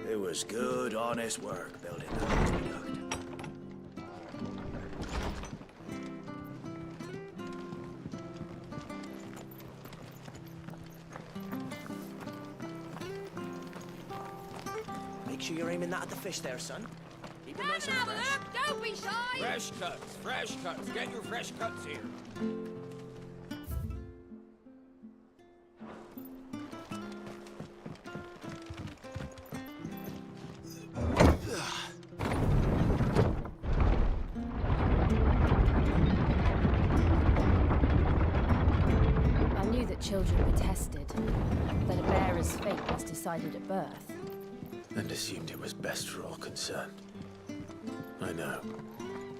It was good, honest work building that aqueduct. Make sure you're aiming that at the fish there, son. Keep it nice and fresh. Look, don't be shy! Fresh cuts, fresh cuts. Get your fresh cuts here. I knew that children were tested, that a bearer's fate was decided at birth. And assumed it was best for all concerned. I know.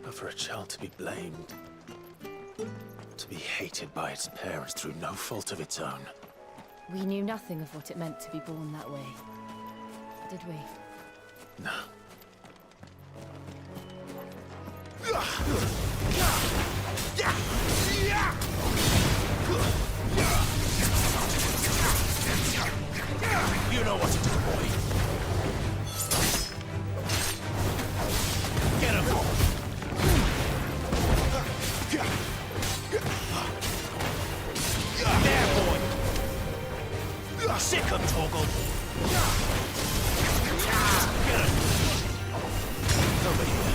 But for a child to be blamed, to be hated by its parents through no fault of its own. We knew nothing of what it meant to be born that way, did we? No. You know what to do, boy. Get him! There, boy! Sick him, Toggle! Get him! Over here.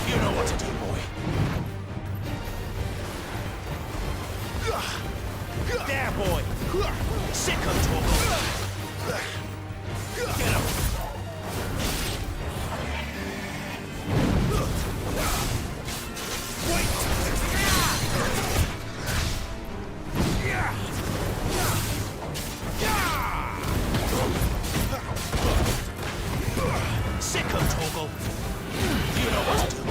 You know what to do, boy. There, boy. Sick him, Toggle. Get him. Wait. Sick him, Toggle. You know what to do.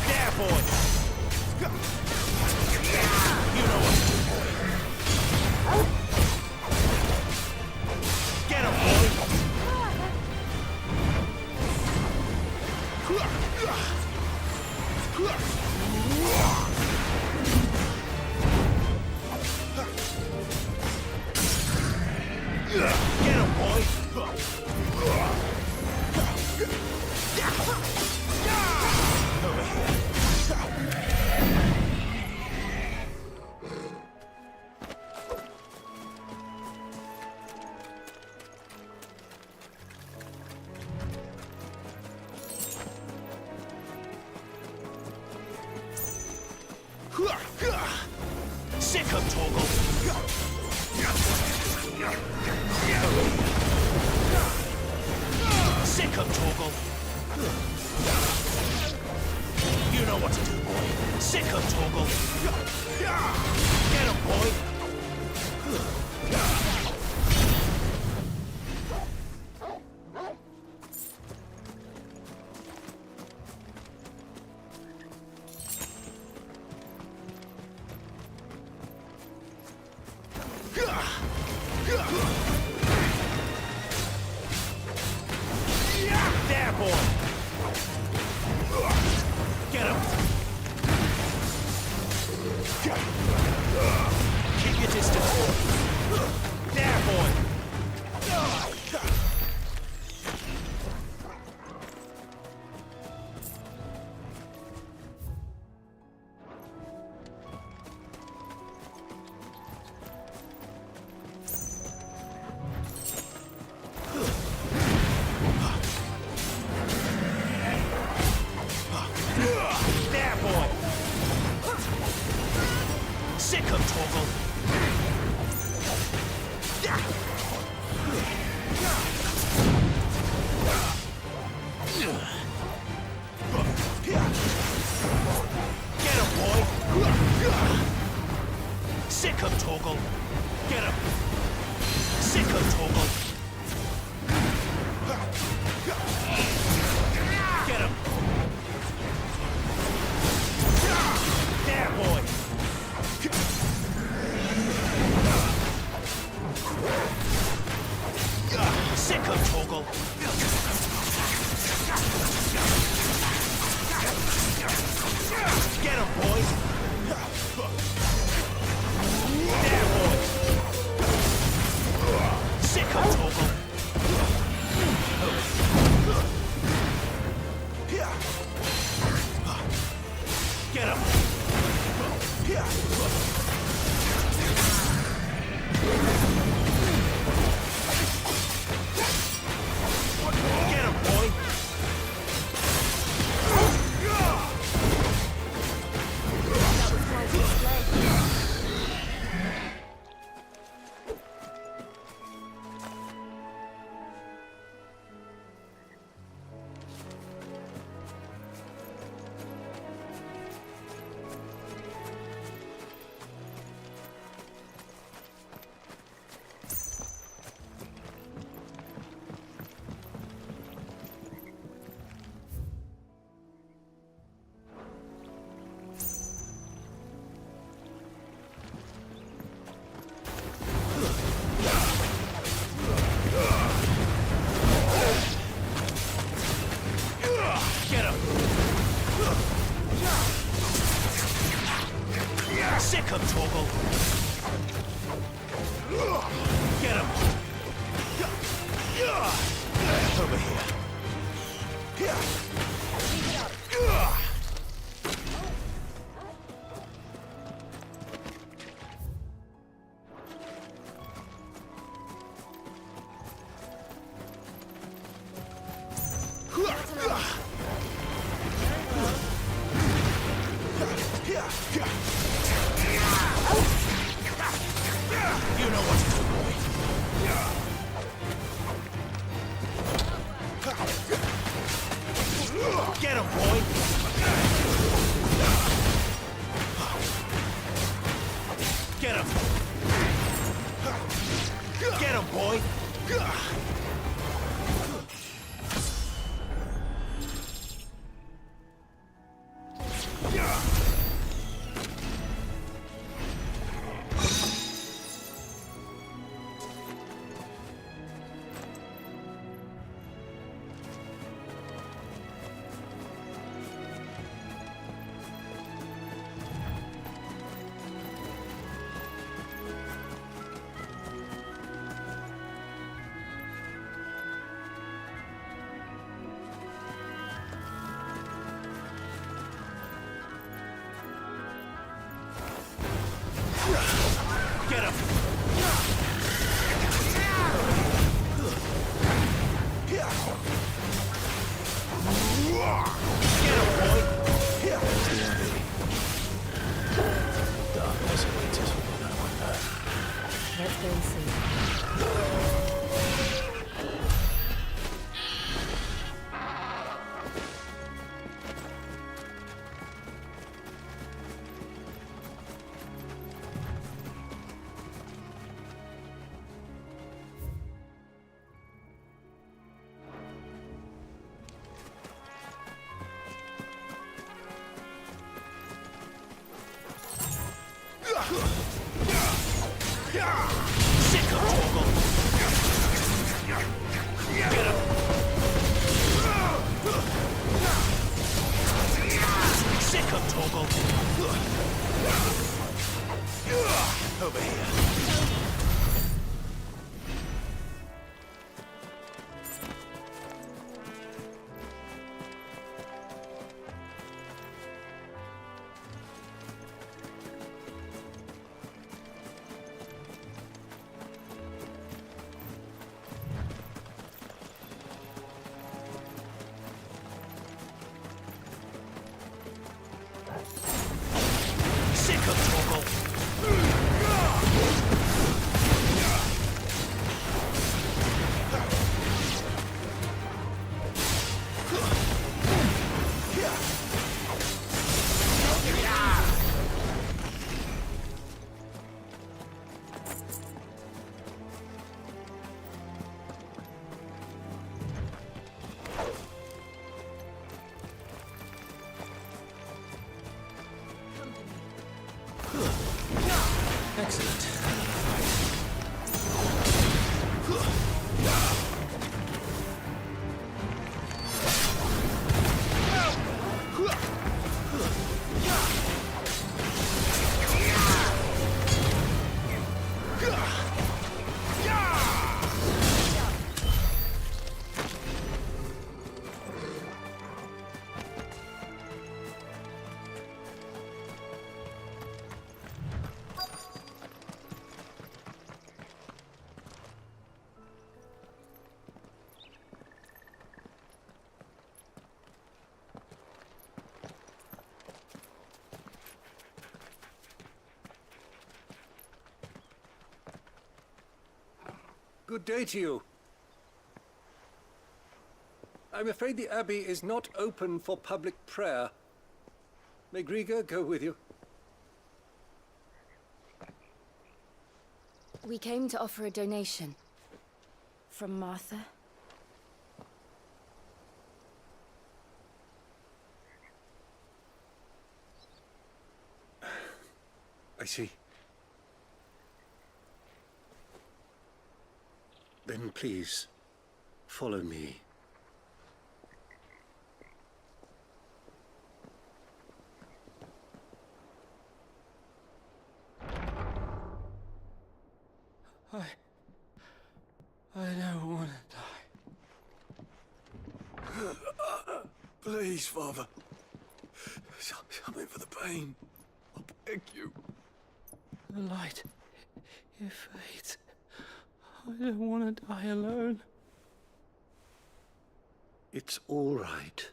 There, boy. You know what to do, boy. Get him, boy. Get him, boy! Over here. Sick him, Toggle! Sick him, Toggle! You know what to do, boy. Sick him, Toggle! Get him, boy! There, boy! Get him! Keep your distance. There, boy! toggle. Get him, boy. Sick him, toggle. Get him. Sick him, toggle. Get him. There, boy. Sick him, toggle. Get him, boy. There, boy. Sick him, toggle. Get him. Get him, boy. Get him. Sick him, toggle. Get him. Over here. You know what to do, boy. Get him, boy. Get him. Get him, boy. Get him! Get him, boy! Darkness awaits within our window. Let's go and see. Sick of toggle. Get him. Sick of toggle. Over here. Sick of toggle. Excellent. Good day to you. I'm afraid the Abbey is not open for public prayer. May Griga go with you? We came to offer a donation. From Martha. I see. Then please, follow me. I don't want to die. Please, Father. Something for the pain. I beg you. The light, it fades. I don't want to die alone. It's all right.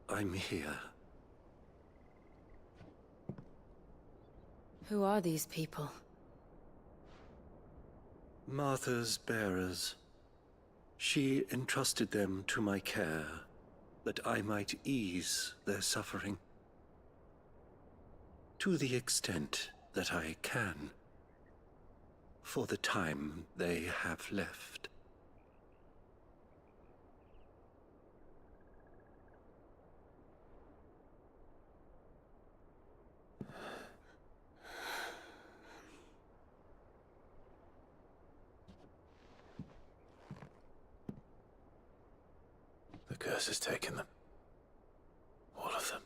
I'm here. Who are these people? Martha's bearers. She entrusted them to my care, that I might ease their suffering. To the extent that I can. For the time they have left. The curse has taken them. All of them.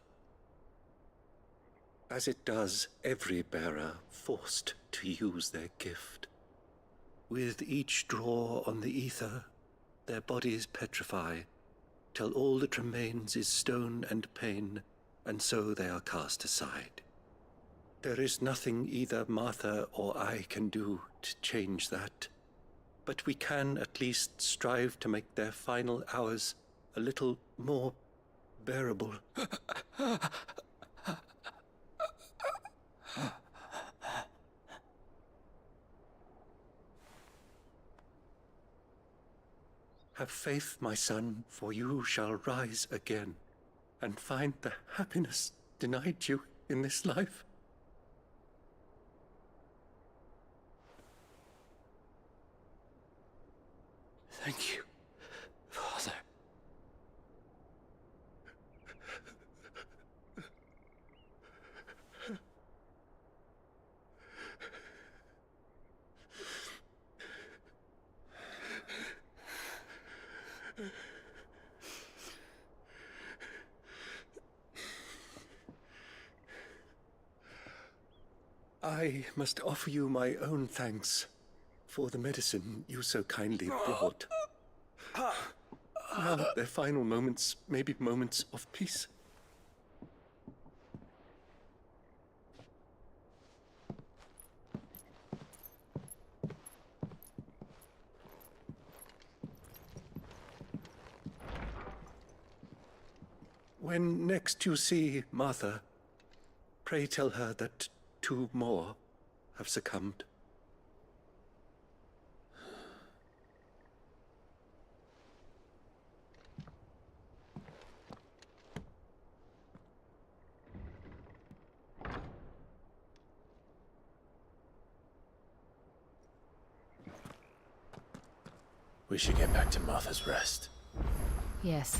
As it does every bearer forced to use their gift. With each draw on the ether, their bodies petrify, till all that remains is stone and pain, and so they are cast aside. There is nothing either Martha or I can do to change that, but we can at least strive to make their final hours a little more bearable. Have faith, my son, for you shall rise again, and find the happiness denied you in this life. Thank you, Father. I must offer you my own thanks for the medicine you so kindly brought. Now their final moments may be moments of peace. When next you see Martha, pray tell her that 2 more have succumbed. We should get back to Martha's Rest. Yes,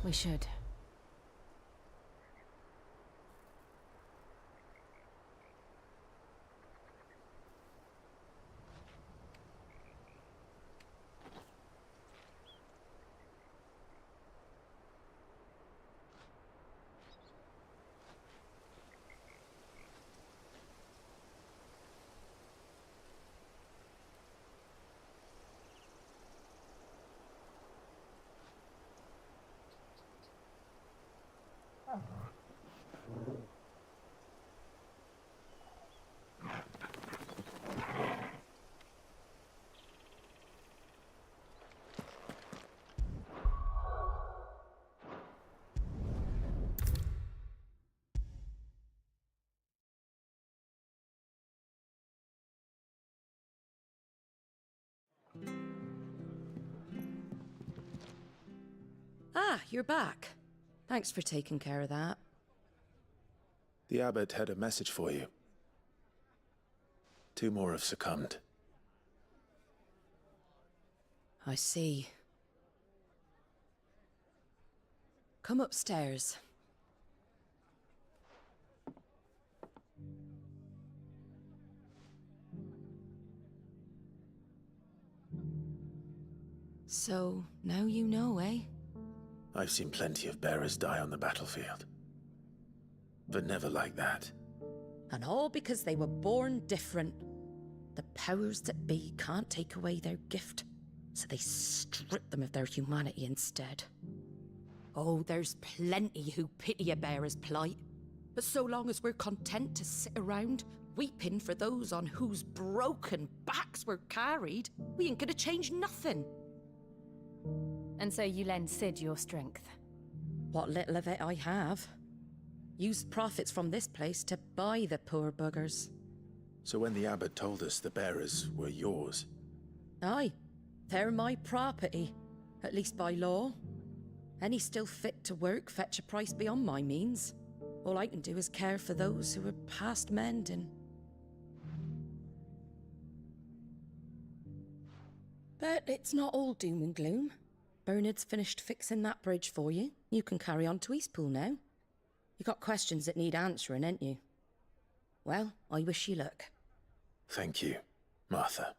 we should. Ah, you're back. Thanks for taking care of that. The abbot had a message for you. 2 more have succumbed. I see. Come upstairs. So, now you know, eh? I've seen plenty of bearers die on the battlefield. But never like that. And all because they were born different. The powers that be can't take away their gift, so they strip them of their humanity instead. Oh, there's plenty who pity a bearer's plight. But so long as we're content to sit around, weeping for those on whose broken backs we're carried, we ain't gonna change nothing. And so you lend Sid your strength. What little of it I have. Used profits from this place to buy the poor buggers. So when the abbot told us the bearers were yours... Aye, they're my property, at least by law. Any still fit to work fetch a price beyond my means. All I can do is care for those who are past mending. But it's not all doom and gloom. Bernard's finished fixing that bridge for you. You can carry on to Eastpool now. You got questions that need answering, ain't you? Well, I wish you luck. Thank you, Martha.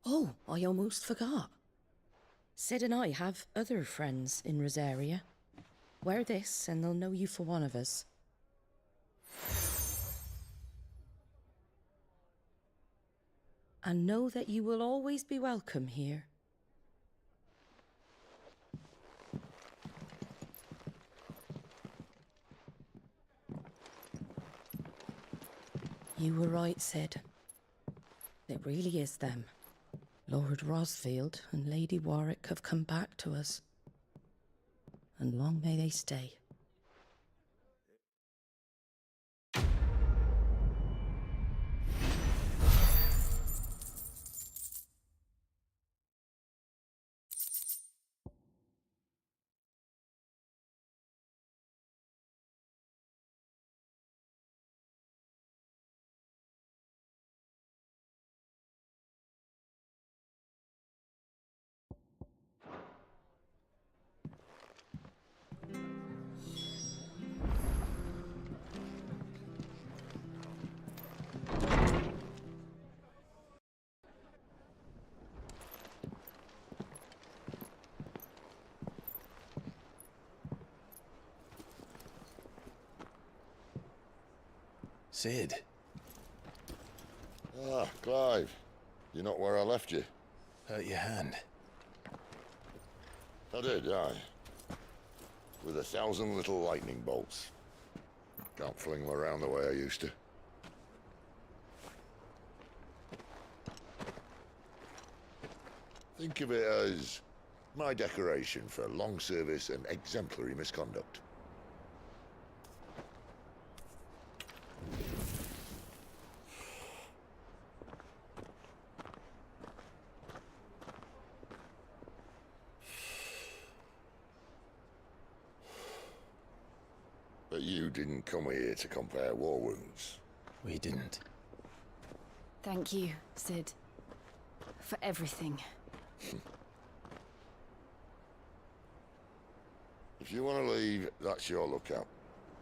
Oh, I almost forgot. Sid and I have other friends in Rosaria. Wear this and they'll know you for one of us. And know that you will always be welcome here. You were right, Sid. It really is them. Lord Rosfield and Lady Warwick have come back to us. And long may they stay. Sid. Ah, Clive. You're not where I left you. Hurt your hand. I did, aye. With 1,000 little lightning bolts. Can't fling them around the way I used to. Think of it as my decoration for long service and exemplary misconduct. But you didn't come here to compare war wounds. We didn't. Thank you, Sid. For everything. If you want to leave, that's your lookout.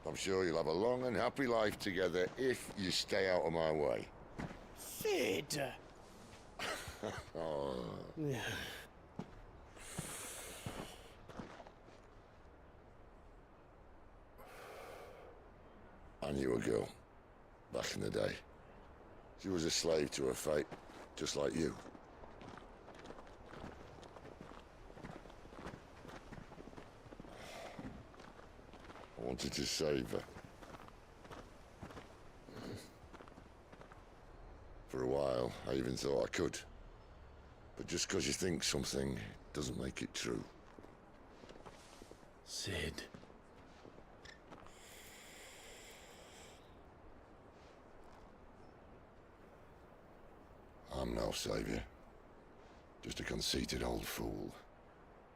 I'm sure you'll have a long and happy life together if you stay out of my way. Sid! Oh. I knew a girl, back in the day. She was a slave to her fate, just like you. I wanted to save her. For a while, I even thought I could. But just because you think something doesn't make it true. Sid. I'm no savior. Just a conceited old fool.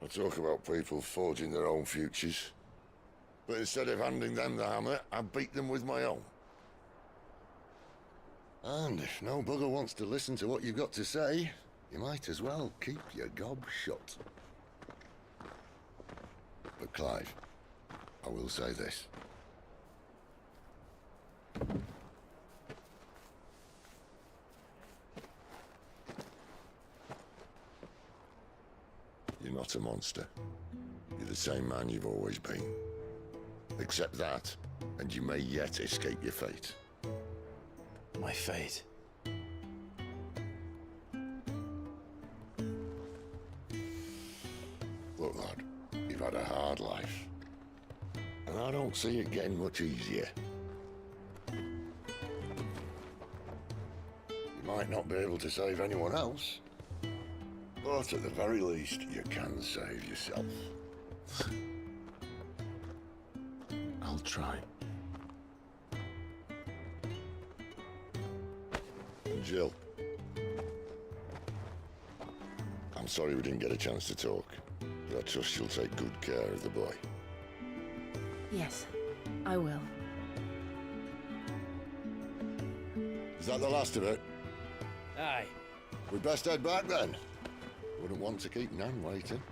I talk about people forging their own futures. But instead of handing them the hammer, I beat them with my own. And if no bugger wants to listen to what you've got to say, you might as well keep your gob shut. But Clive, I will say this. You're not a monster. You're the same man you've always been. Accept that, and you may yet escape your fate. My fate. Look, lad, you've had a hard life. And I don't see it getting much easier. You might not be able to save anyone else, but at the very least, you can save yourself. I'll try. Jill. I'm sorry we didn't get a chance to talk, but I trust you'll take good care of the boy. Yes, I will. Is that the last of it? Aye. We'd best head back then. Wouldn't want to keep Nan waiting.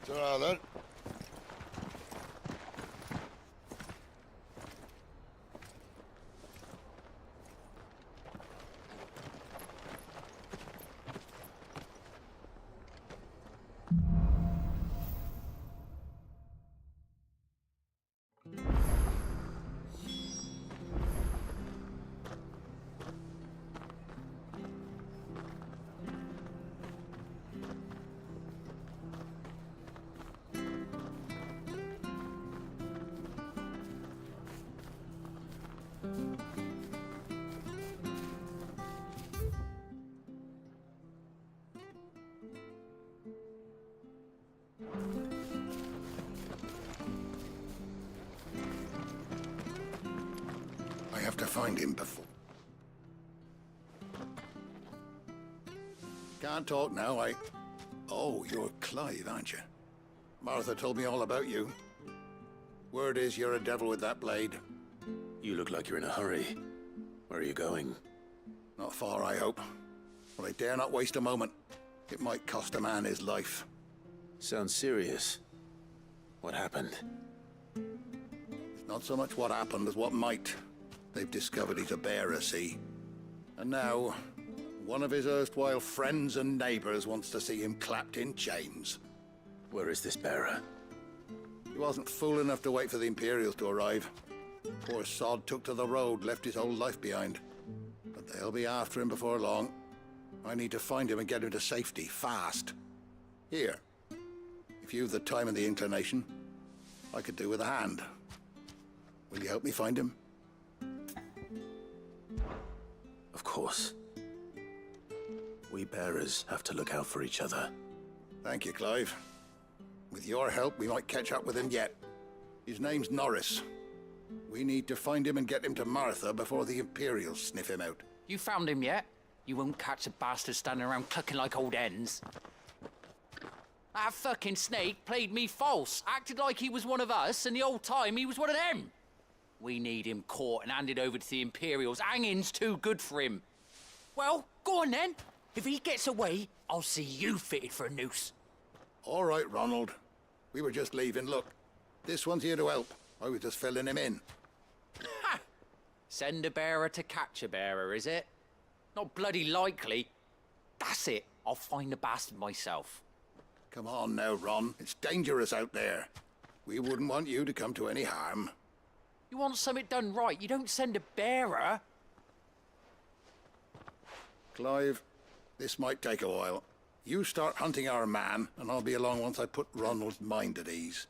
Ta-ra then. I have to find him before. Can't talk now, Oh, you're Clive, aren't you? Martha told me all about you. Word is you're a devil with that blade. You look like you're in a hurry. Where are you going? Not far, I hope. But I dare not waste a moment. It might cost a man his life. Sounds serious. What happened? It's not so much what happened as what might. They've discovered he's a bearer, see? And now, one of his erstwhile friends and neighbors wants to see him clapped in chains. Where is this bearer? He wasn't fool enough to wait for the Imperials to arrive. Poor sod took to the road, left his whole life behind. But they'll be after him before long. I need to find him and get him to safety, fast. Here, if you've the time and the inclination, I could do with a hand. Will you help me find him? Of course. We bearers have to look out for each other. Thank you, Clive. With your help, we might catch up with him yet. His name's Norris. We need to find him and get him to Martha before the Imperials sniff him out. You found him yet? You won't catch a bastard standing around clucking like old hens. That fucking snake played me false, acted like he was one of us, and the whole time he was one of them. We need him caught and handed over to the Imperials. Hanging's too good for him. Well, go on then. If he gets away, I'll see you fitted for a noose. All right, Ronald. We were just leaving. Look, this one's here to help. I was just filling him in. Ha! Send a bearer to catch a bearer, is it? Not bloody likely. That's it. I'll find the bastard myself. Come on now, Ron. It's dangerous out there. We wouldn't want you to come to any harm. You want something done right, you don't send a bearer. Clive, this might take a while. You start hunting our man, and I'll be along once I put Ronald's mind at ease.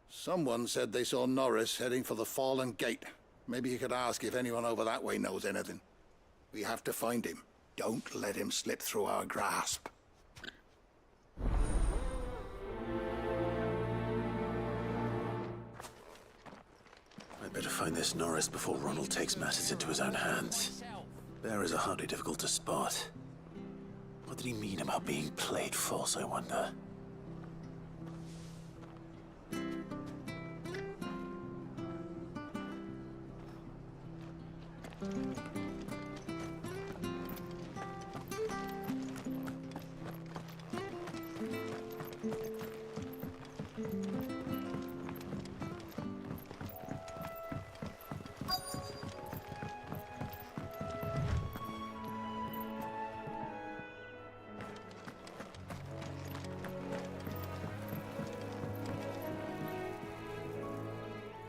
Someone said they saw Norris heading for the Fallen Gate. Maybe you could ask if anyone over that way knows anything. We have to find him. Don't let him slip through our grasp. I'd better find this Norris before Ronald takes matters into his own hands. Bearers are hardly difficult to spot. What did he mean about being played false, I wonder?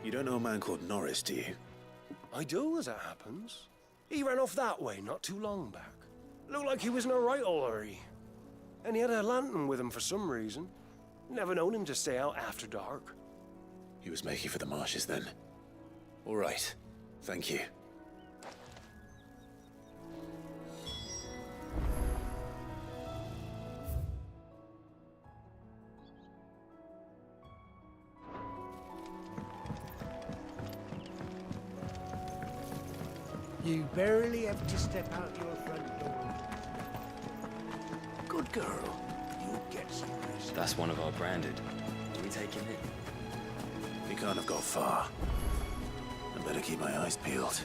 You don't know a man called Norris, do you? I do, as it happens. He ran off that way not too long back. Looked like he was in a right old hurry. And he had a lantern with him for some reason. Never known him to stay out after dark. He was making for the marshes then. All right. Thank you. You barely have to step out your front door. Good girl. You'll get some rest. That's one of our branded. Do we take him in? He can't have got far. I better keep my eyes peeled.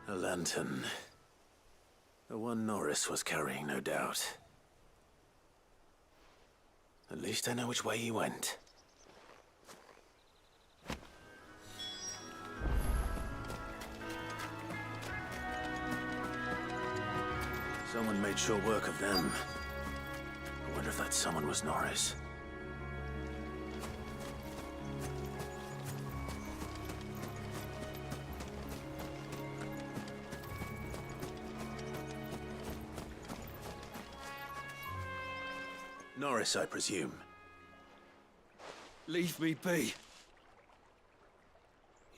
A lantern. The one Norris was carrying, no doubt. At least I know which way he went. Someone made short work of them. I wonder if that someone was Norris. Norris, I presume. Leave me be.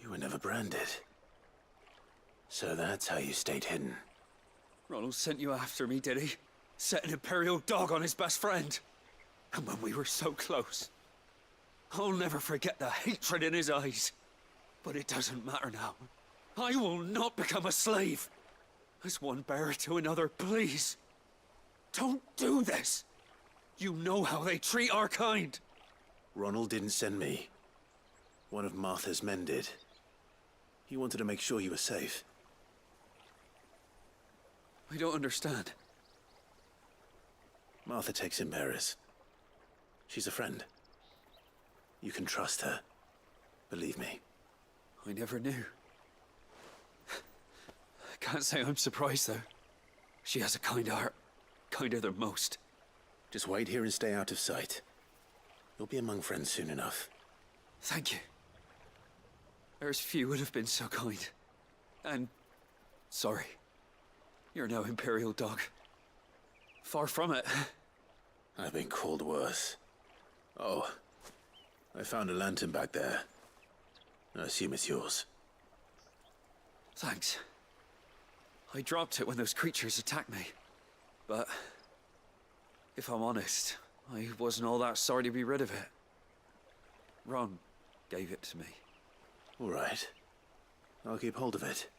You were never branded. So that's how you stayed hidden. Ronald sent you after me, did he? Set an Imperial dog on his best friend. And when we were so close. I'll never forget the hatred in his eyes. But it doesn't matter now. I will not become a slave. As one bearer to another, please. Don't do this. You know how they treat our kind. Ronald didn't send me. One of Martha's men did. He wanted to make sure you were safe. I don't understand. Martha takes in bearers. She's a friend. You can trust her. Believe me. I never knew. I can't say I'm surprised, though. She has a kind heart. Kinder than most. Just wait here and stay out of sight. You'll be among friends soon enough. Thank you. There's few would have been so kind. And... sorry. You're no Imperial dog. Far from it. I've been called worse. Oh, I found a lantern back there. I assume it's yours. Thanks. I dropped it when those creatures attacked me. But... if I'm honest, I wasn't all that sorry to be rid of it. Ron gave it to me. All right. I'll keep hold of it.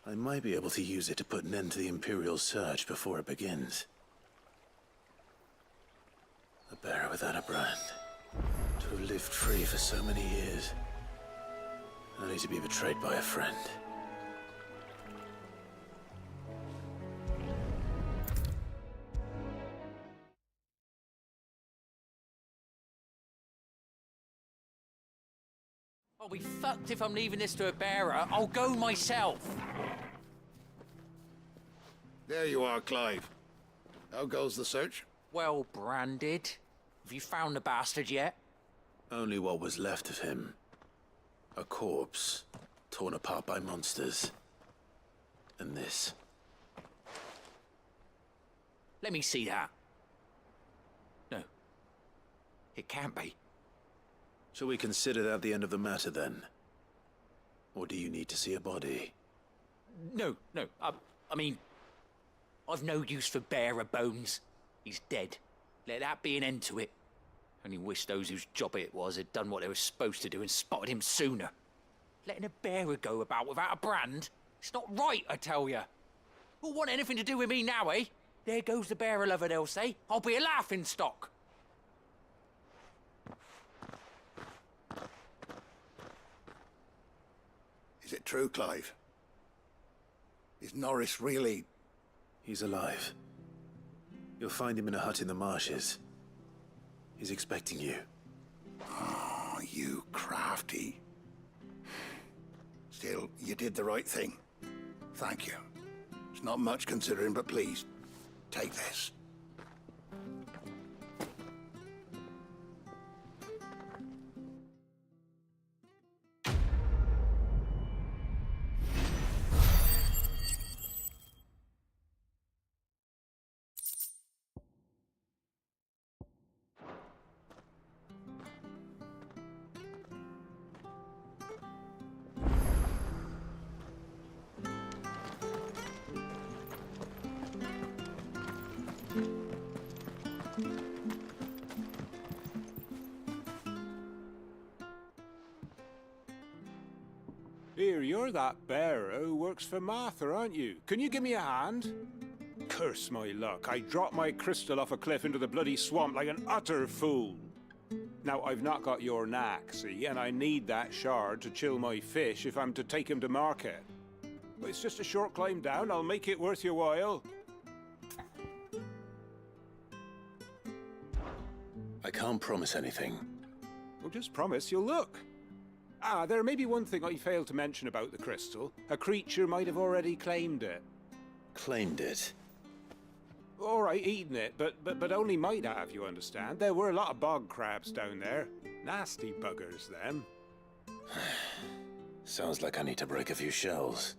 I might be able to use it to put an end to the Imperial surge before it begins. A bearer without a brand. To have lived free for so many years. Only to be betrayed by a friend. I'll be fucked if I'm leaving this to a bearer. I'll go myself. There you are, Clive. How goes the search? Well branded. Have you found the bastard yet? Only what was left of him. A corpse, torn apart by monsters. And this. Let me see that. No. It can't be. Shall we consider that the end of the matter then? Or do you need to see a body? No. I mean, I've no use for bearer bones. He's dead. Let that be an end to it. Only wish those whose job it was had done what they were supposed to do and spotted him sooner. Letting a bearer go about without a brand? It's not right, I tell you. Who'll want anything to do with me now, eh? There goes the bearer lover, they'll say. I'll be a laughing stock. Is it true, Clive? Is Norris really... He's alive. You'll find him in a hut in the marshes. He's expecting you. Oh, you crafty. Still, you did the right thing. Thank you. It's not much considering, but please, take this. Here, you're that bearer who works for Martha, aren't you? Can you give me a hand? Curse my luck, I dropped my crystal off a cliff into the bloody swamp like an utter fool. Now, I've not got your knack, see, and I need that shard to chill my fish if I'm to take him to market. But it's just a short climb down, I'll make it worth your while. I can't promise anything. Well, just promise you'll look. Ah, there may be one thing I failed to mention about the crystal. A creature might have already claimed it. Claimed it? All right, eaten it, but only might have, you understand. There were a lot of bog crabs down there. Nasty buggers, them. Sounds like I need to break a few shells.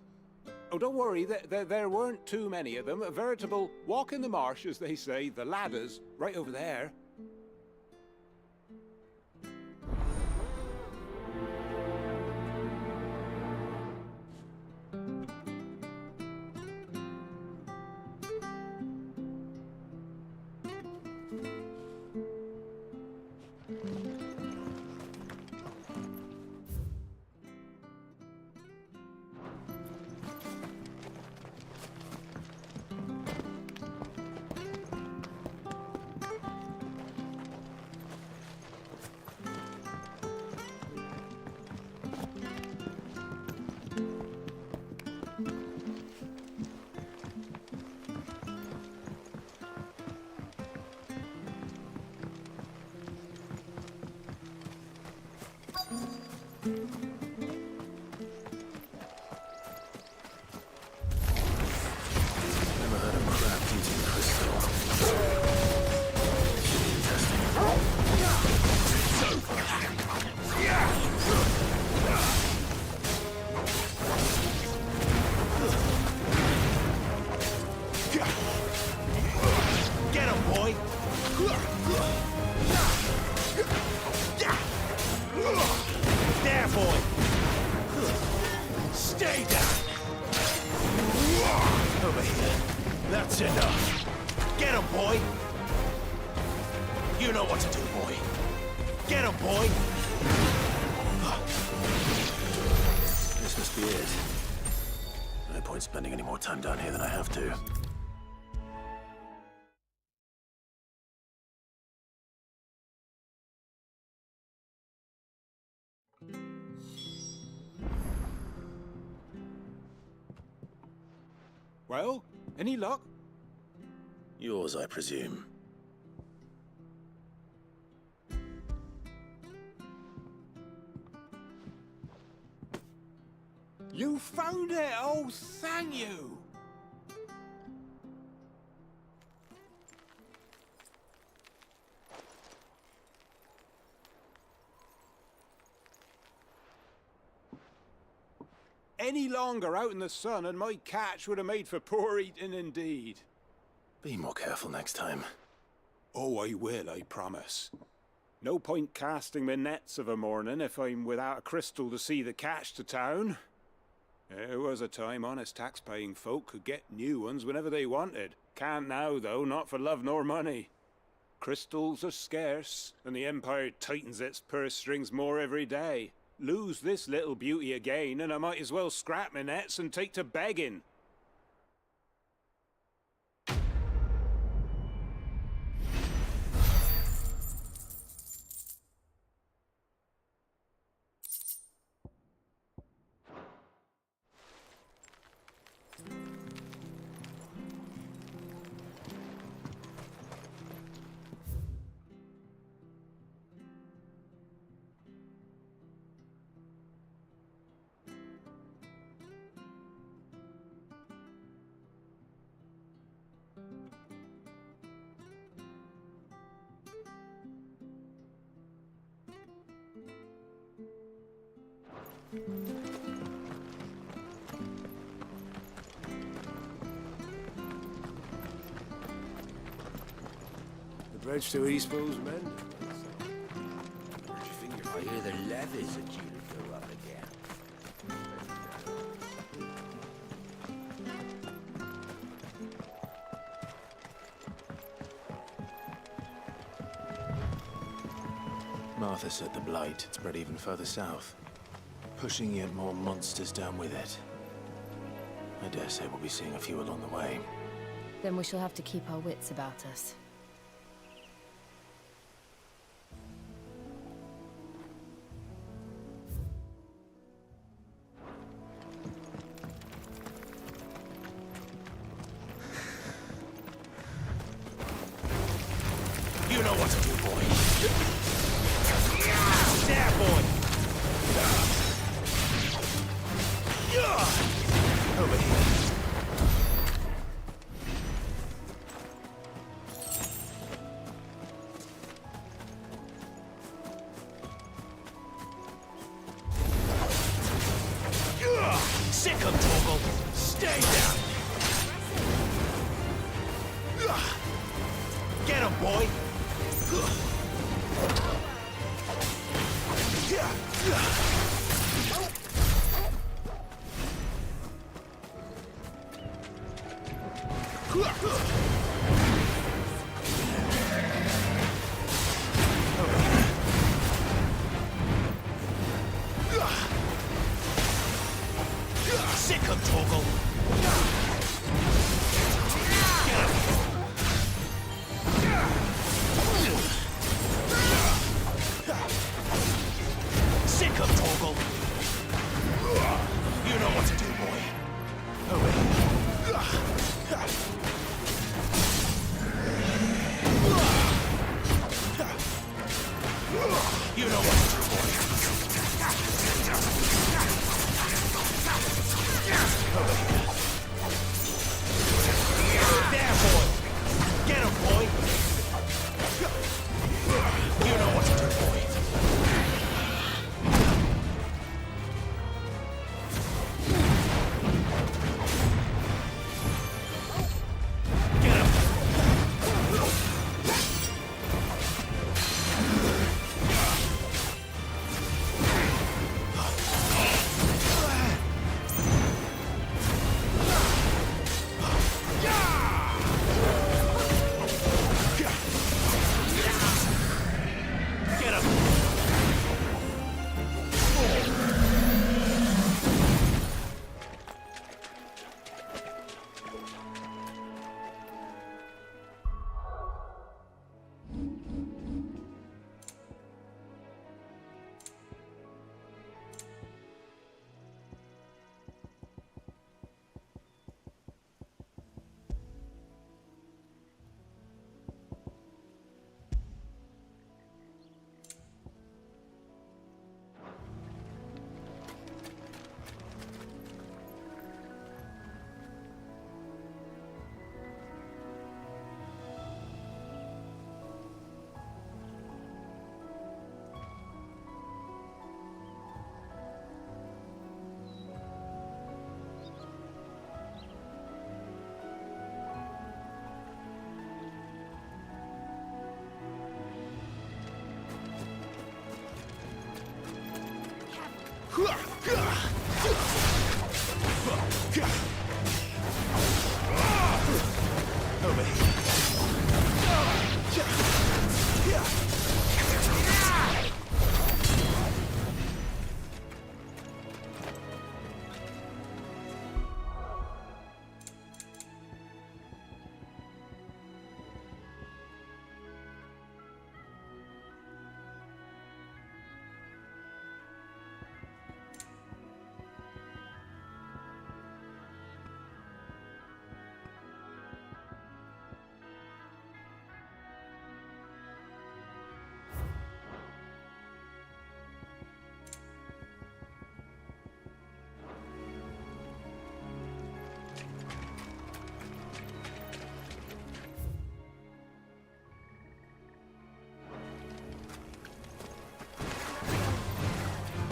Oh, don't worry, there weren't too many of them. A veritable walk in the marsh, as they say. The ladder's right over there. Spending any more time down here than I have to. Well, any luck? Yours, I presume. You found it! Oh, thank you! Any longer out in the sun and my catch would have made for poor eating indeed. Be more careful next time. Oh, I will, I promise. No point casting my nets of a morning if I'm without a crystal to see the catch to town. There was a time honest tax-paying folk could get new ones whenever they wanted. Can't now, though, not for love nor money. Crystals are scarce, and the Empire tightens its purse strings more every day. Lose this little beauty again, and I might as well scrap my nets and take to begging. The bridge to Eastbo's men. I hear the levies are due to go up again. Martha said the blight had spread even further south, pushing yet more monsters down with it. I dare say we'll be seeing a few along the way. Then we shall have to keep our wits about us. You know what to do, boy. There, boy. Over here. Sick of Torgal. Stay down. Get him, boy. Sick of Torgal. Sick of Torgal. You know what to do, boy. Over here.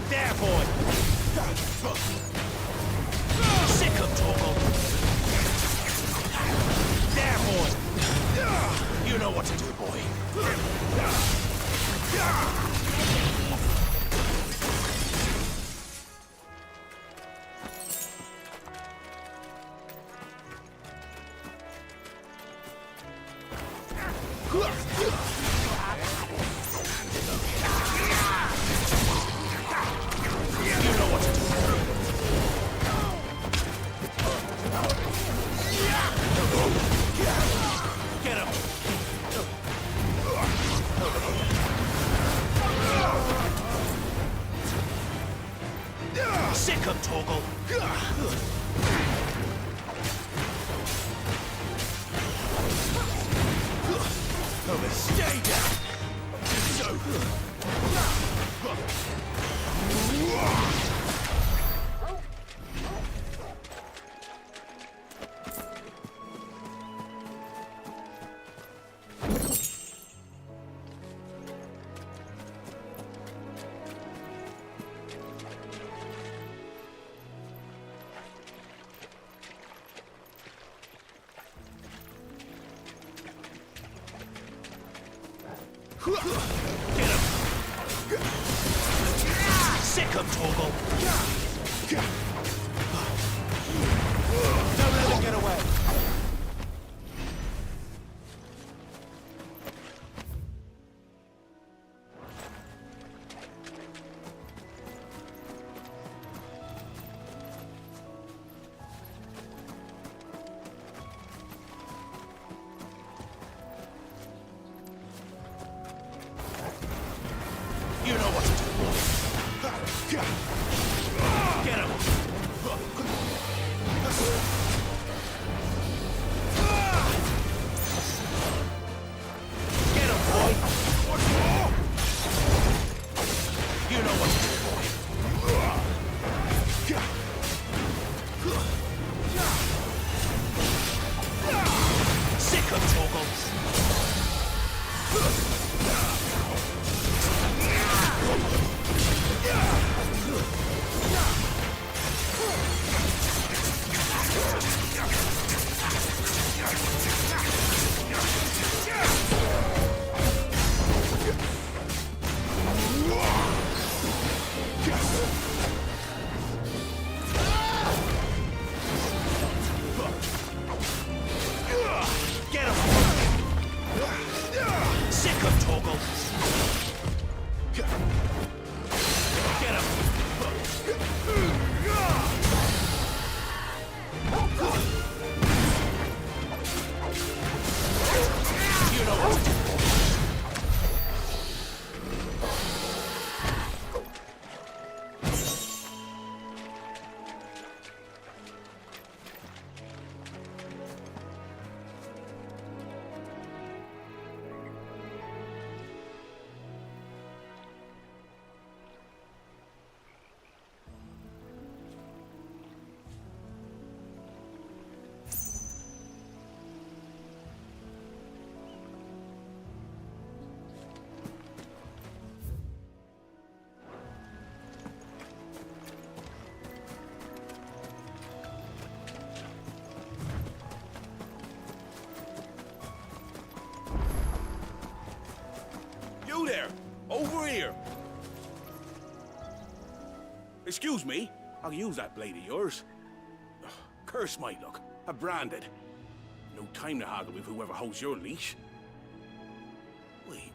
There, boy! Sick of Torgal! There, boy! You know what to do, boy. Sick of Torgal! Stay down! So... Get him! Sick of Torgal! Don't let him get away! You know what to do, boy. Get him! Get him, boy! You know what to do, boy. Sick of Torgals! Get him! Sick of Torgal! Get him! You know what to do. You there! Over here! Excuse me, I'll use that blade of yours. Ugh, curse my luck. I'm branded. No time to haggle with whoever holds your leash. Wait.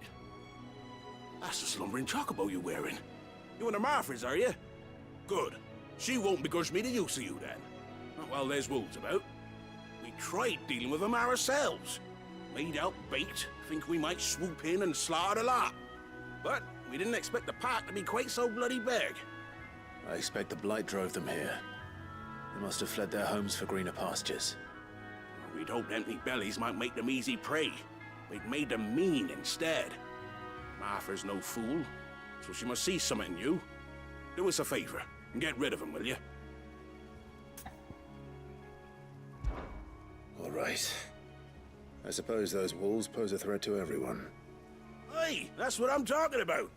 That's the slumbering chocobo you're wearing. You and the Marthas, are you? Good. She won't begrudge me the use of you, then. Not while there's wolves about. We tried dealing with them ourselves. Made out bait, think we might swoop in and slaughter the lot. But we didn't expect the pack to be quite so bloody big. I expect the blight drove them here. They must have fled their homes for greener pastures. We'd hoped empty bellies might make them easy prey. We'd made them mean instead. Martha's no fool, so she must see something in you. Do us a favor and get rid of them, will you? All right. I suppose those wolves pose a threat to everyone. Hey, that's what I'm talking about.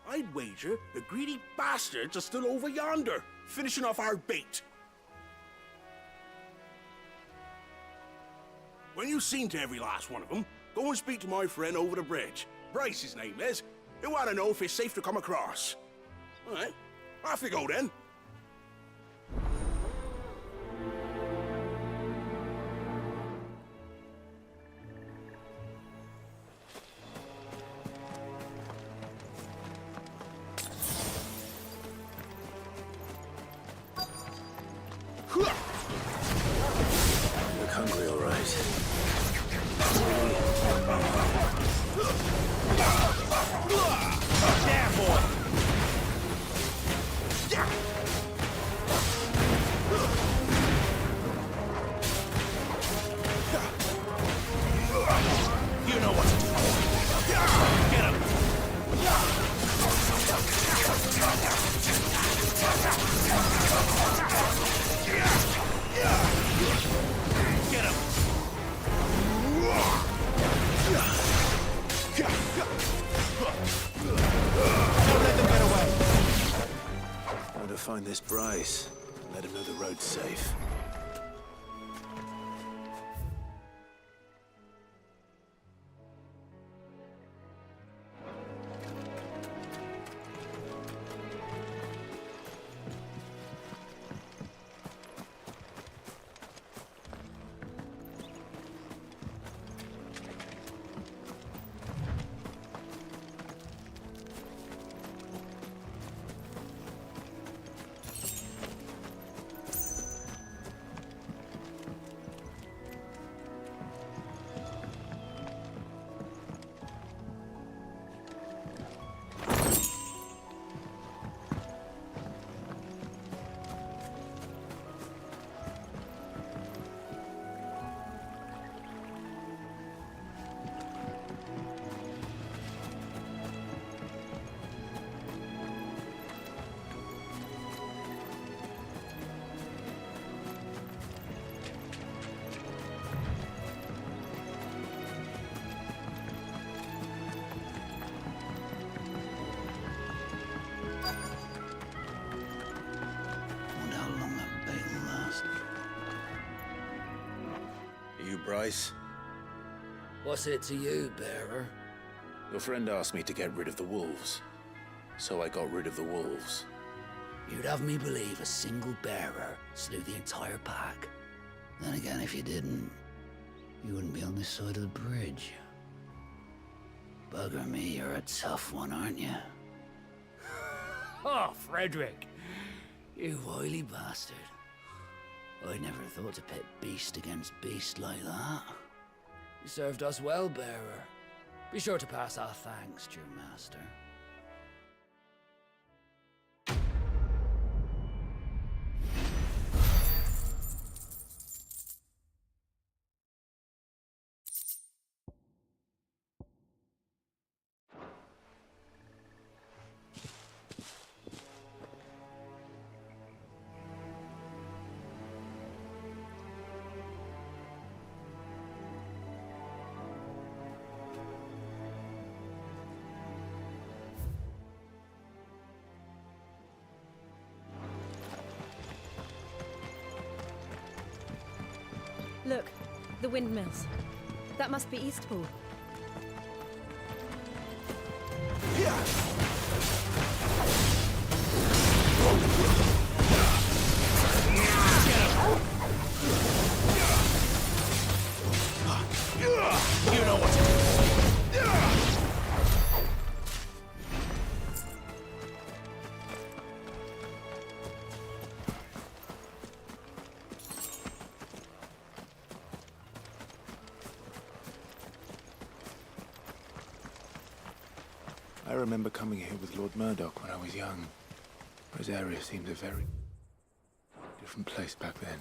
I'd wager the greedy bastards are still over yonder, finishing off our bait. When you've seen to every last one of them, go and speak to my friend over the bridge. Bryce, his name is. He'll want to know if it's safe to come across. All right, off you go then. Look hungry, all right. Damn, boy! You know what to do. Get him! Get him! Don't let them get away! How to find this Bryce and let him know the road's safe. Bryce? What's it to you, bearer? Your friend asked me to get rid of the wolves, so I got rid of the wolves. You'd have me believe a single bearer slew the entire pack. Then again, if you didn't, you wouldn't be on this side of the bridge. Bugger me, you're a tough one, aren't you? Oh, Frederick! You wily bastard. I never thought to pit beast against beast like that. You served us well, bearer. Be sure to pass our thanks to your master. Look, the windmills. That must be Eastpool. I remember coming here with Lord Murdoch when I was young. Rosaria seemed a very different place back then.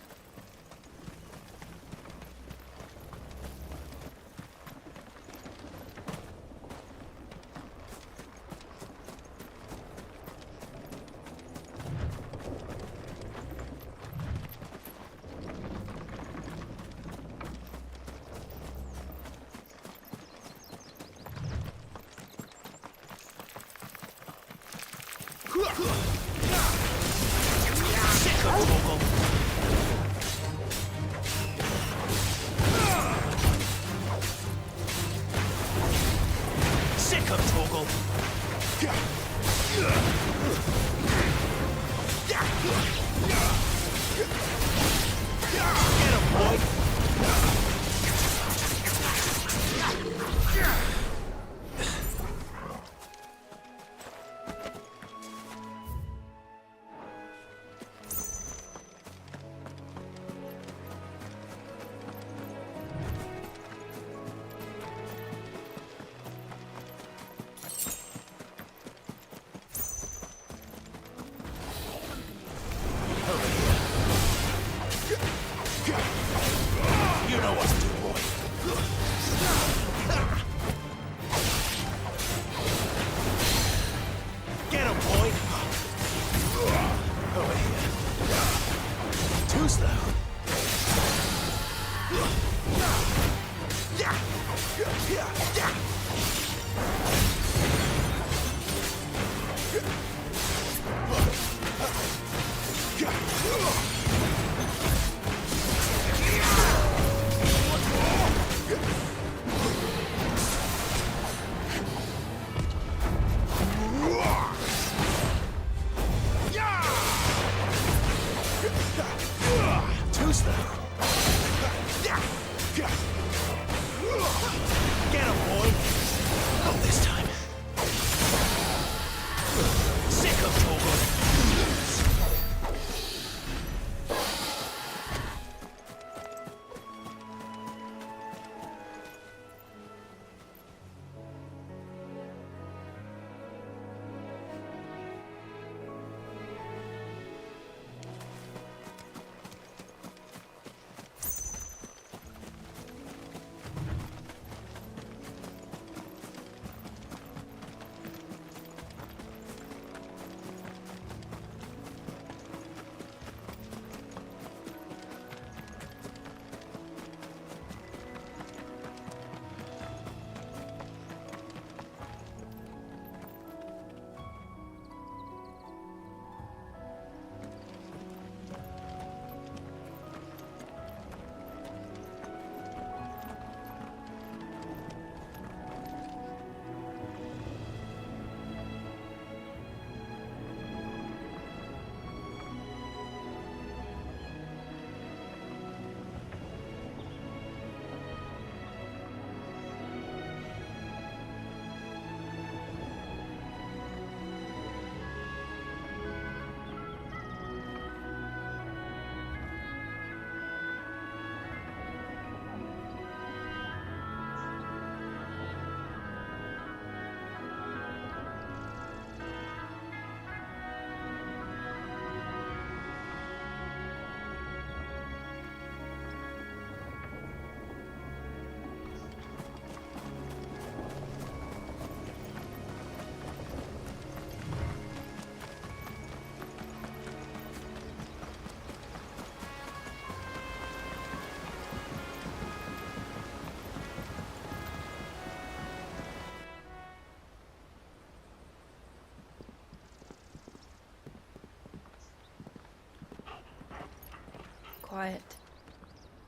Quiet,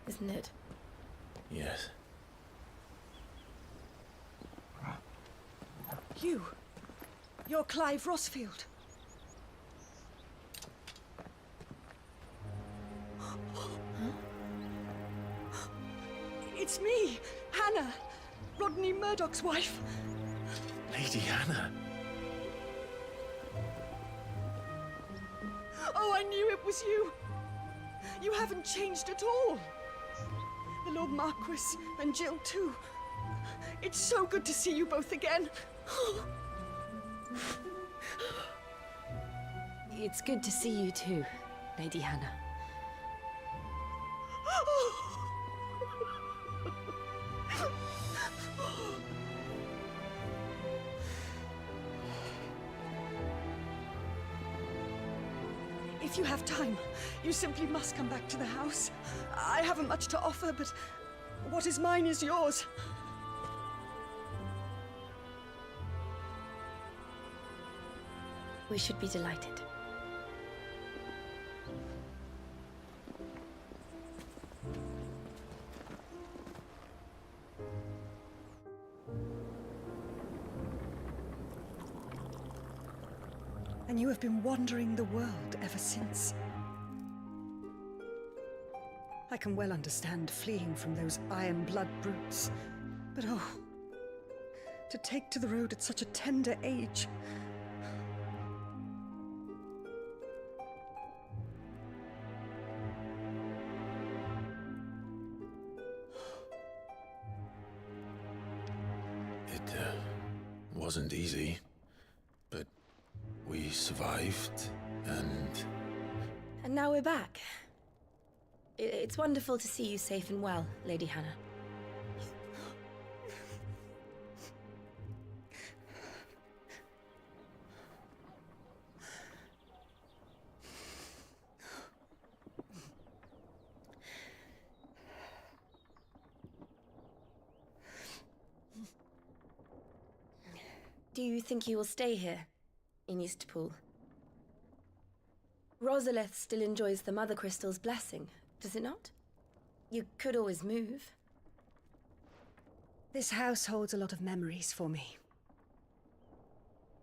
isn't it? Yes. You're Clive Rosfield. It's me, Hannah, Rodney Murdoch's wife. Lady Hannah. Oh, I knew it was you. You haven't changed at all. The Lord Marquis and Jill too. It's so good to see you both again. It's good to see you too, Lady Hannah. If you have time, you simply must come back to the house. I haven't much to offer, but what is mine is yours. We should be delighted. And you have been wandering the world ever since. I can well understand fleeing from those iron blood brutes, but oh, to take to the road at such a tender age. It wasn't easy, but we survived, and And now we're back. It's wonderful to see you safe and well, Lady Hannah. Do you think you will stay here, in Eastpool? Rosalith still enjoys the Mother Crystal's blessing, does it not? You could always move. This house holds a lot of memories for me.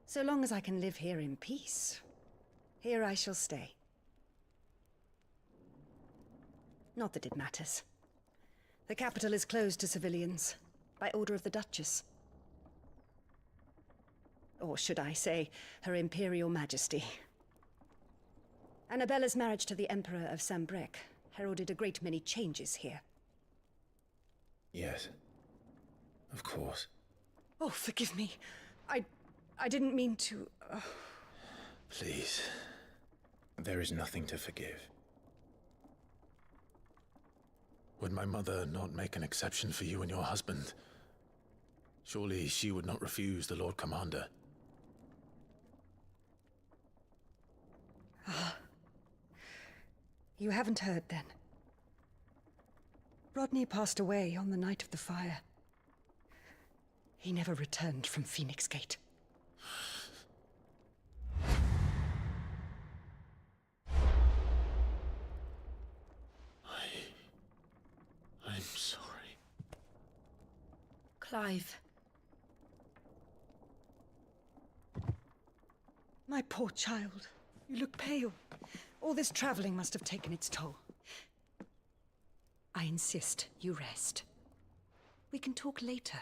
So long as I can live here in peace, here I shall stay. Not that it matters. The capital is closed to civilians, by order of the Duchess. Or should I say, Her Imperial Majesty. Annabella's marriage to the Emperor of Sambrec heralded a great many changes here. yes, of course. Oh, forgive me. I didn't mean to... Please, there is nothing to forgive. Would my mother not make an exception for you and your husband? Surely she would not refuse the Lord Commander. You haven't heard, then. Rodney passed away on the night of the fire. He never returned from Phoenix Gate. I'm sorry. Clive. My poor child. You look pale. All this traveling must have taken its toll. I insist you rest. We can talk later.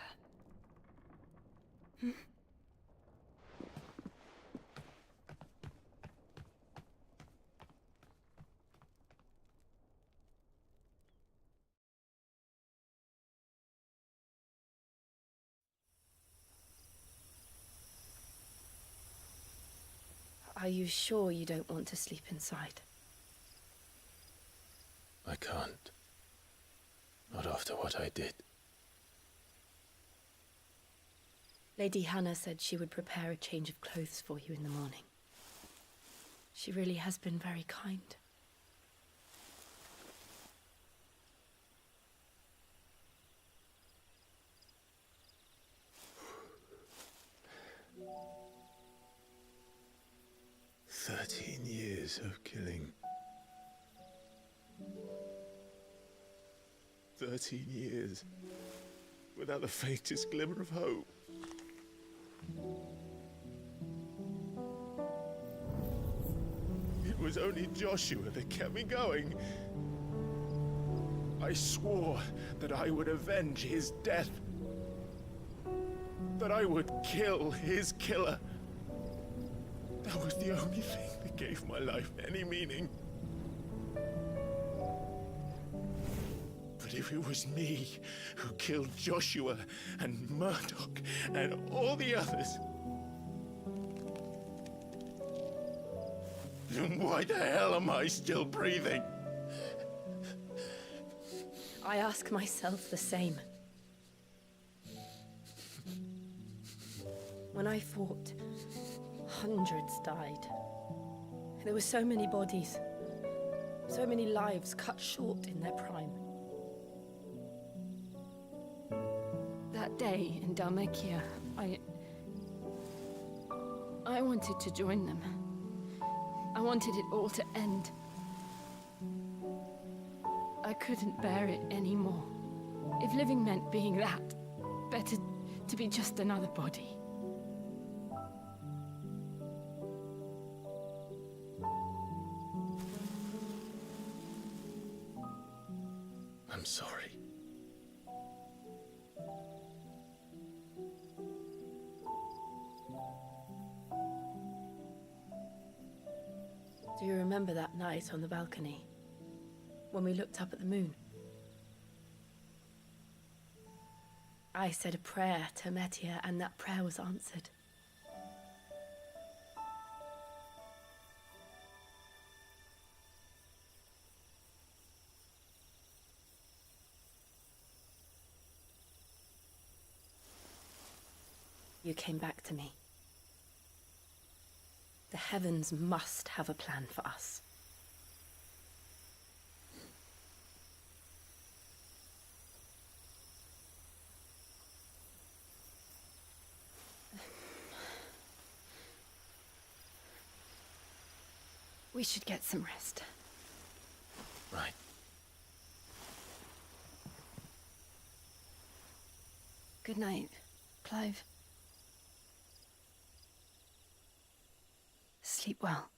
Are you sure you don't want to sleep inside? I can't. Not after what I did. Lady Hannah said she would prepare a change of clothes for you in the morning. She really has been very kind. Years of killing. 13 years without the faintest glimmer of hope. It was only Joshua that kept me going. I swore that I would avenge his death. That I would kill his killer. That was the only thing that gave my life any meaning. But if it was me who killed Joshua and Murdoch and all the others, Why the hell am I still breathing? I ask myself the same. When I fought, hundreds died. There were so many bodies, so many lives cut short in their prime. That day in Dalmekia, I wanted to join them. I wanted it all to end. I couldn't bear it anymore. If living meant being that, better to be just another body. I'm sorry. Do you remember that night on the balcony? When we looked up at the moon? I said a prayer to Metia, and that prayer was answered. You came back to me. The heavens must have a plan for us. We should get some rest. Right. Good night, Clive. Sleep well.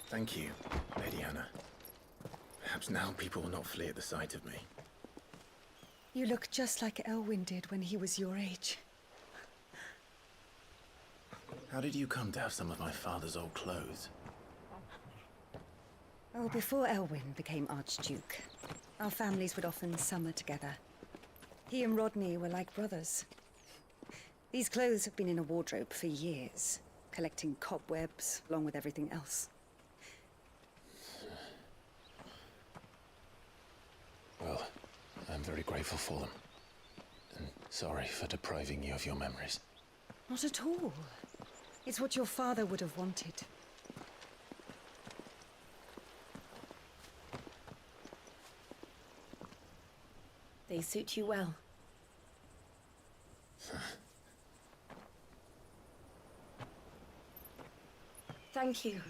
Thank you, Lady Hannah. Perhaps now people will not flee at the sight of me. You look just like Elwyn did when he was your age. How did you come to have some of my father's old clothes? Oh, before Elwyn became Archduke, our families would often summer together. He and Rodney were like brothers. These clothes have been in a wardrobe for years, collecting cobwebs along with everything else. Well, I'm very grateful for them. And sorry for depriving you of your memories. Not at all. It's what your father would have wanted. They suit you well. Thank you,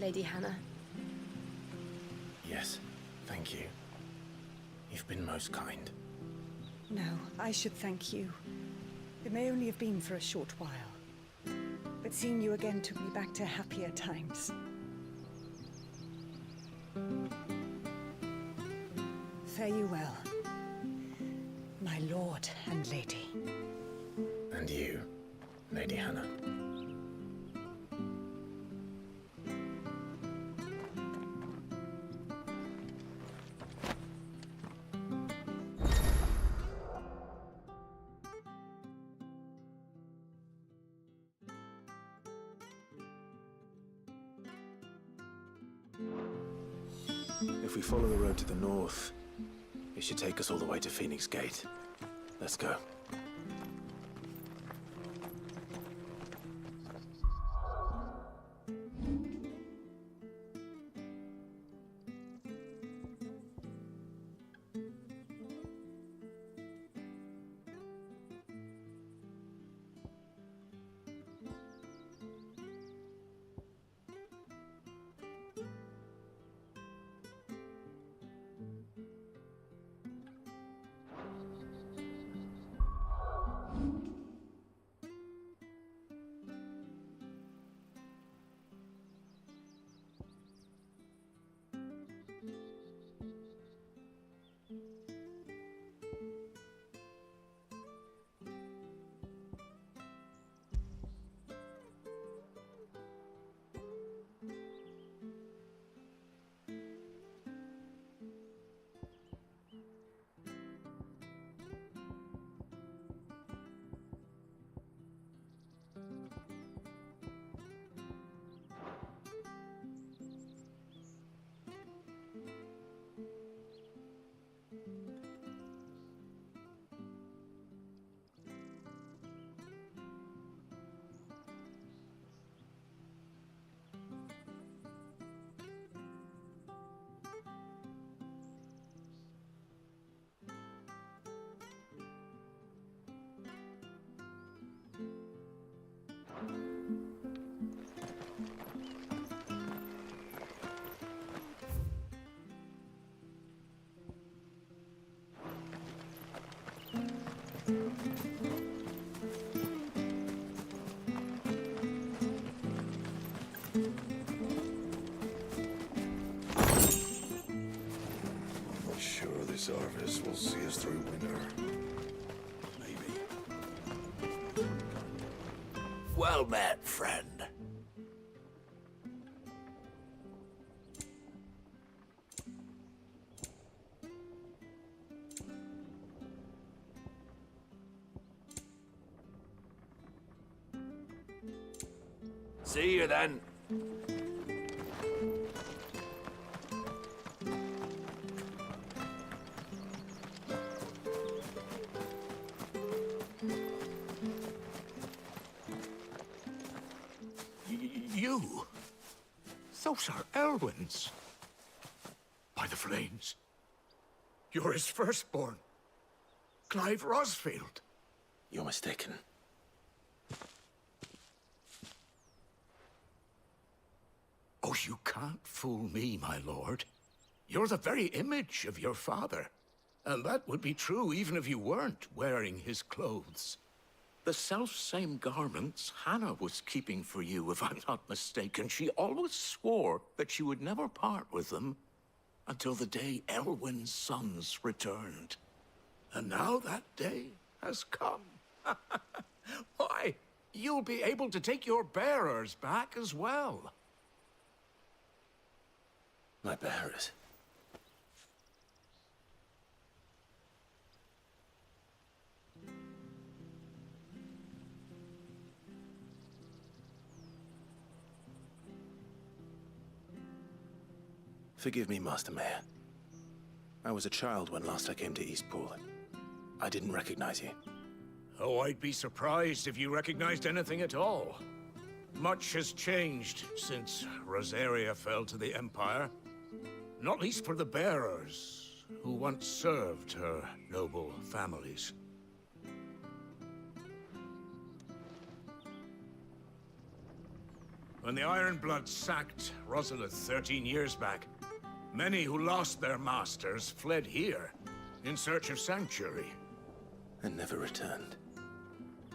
Lady Hannah. Yes, thank you. You've been most kind. No, I should thank you. It may only have been for a short while. But seeing you again took me back to happier times. Fare you well, my lord and lady. And you, Lady Hannah. If we follow the road to the north, it should take us all the way to Phoenix Gate. Let's go. Sure this harvest will see us through winter. Maybe. Well met, friend. See you then. You? Those are Elwyn's. By the flames. You're his firstborn. Clive Rosfield. You're mistaken. Oh, you can't fool me, my lord. You're the very image of your father. And that would be true even if you weren't wearing his clothes. The self-same garments Hannah was keeping for you, if I'm not mistaken. She always swore that she would never part with them until the day Elwyn's sons returned. And now that day has come. Why, you'll be able to take your bearers back as well. My bearers? Forgive me, Master Mayor. I was a child when last I came to Eastpool. I didn't recognize you. Oh, I'd be surprised if you recognized anything at all. Much has changed since Rosaria fell to the Empire. Not least for the bearers, who once served her noble families. When the Ironbloods sacked Rosalith 13 years back, many who lost their masters fled here in search of sanctuary. And never returned.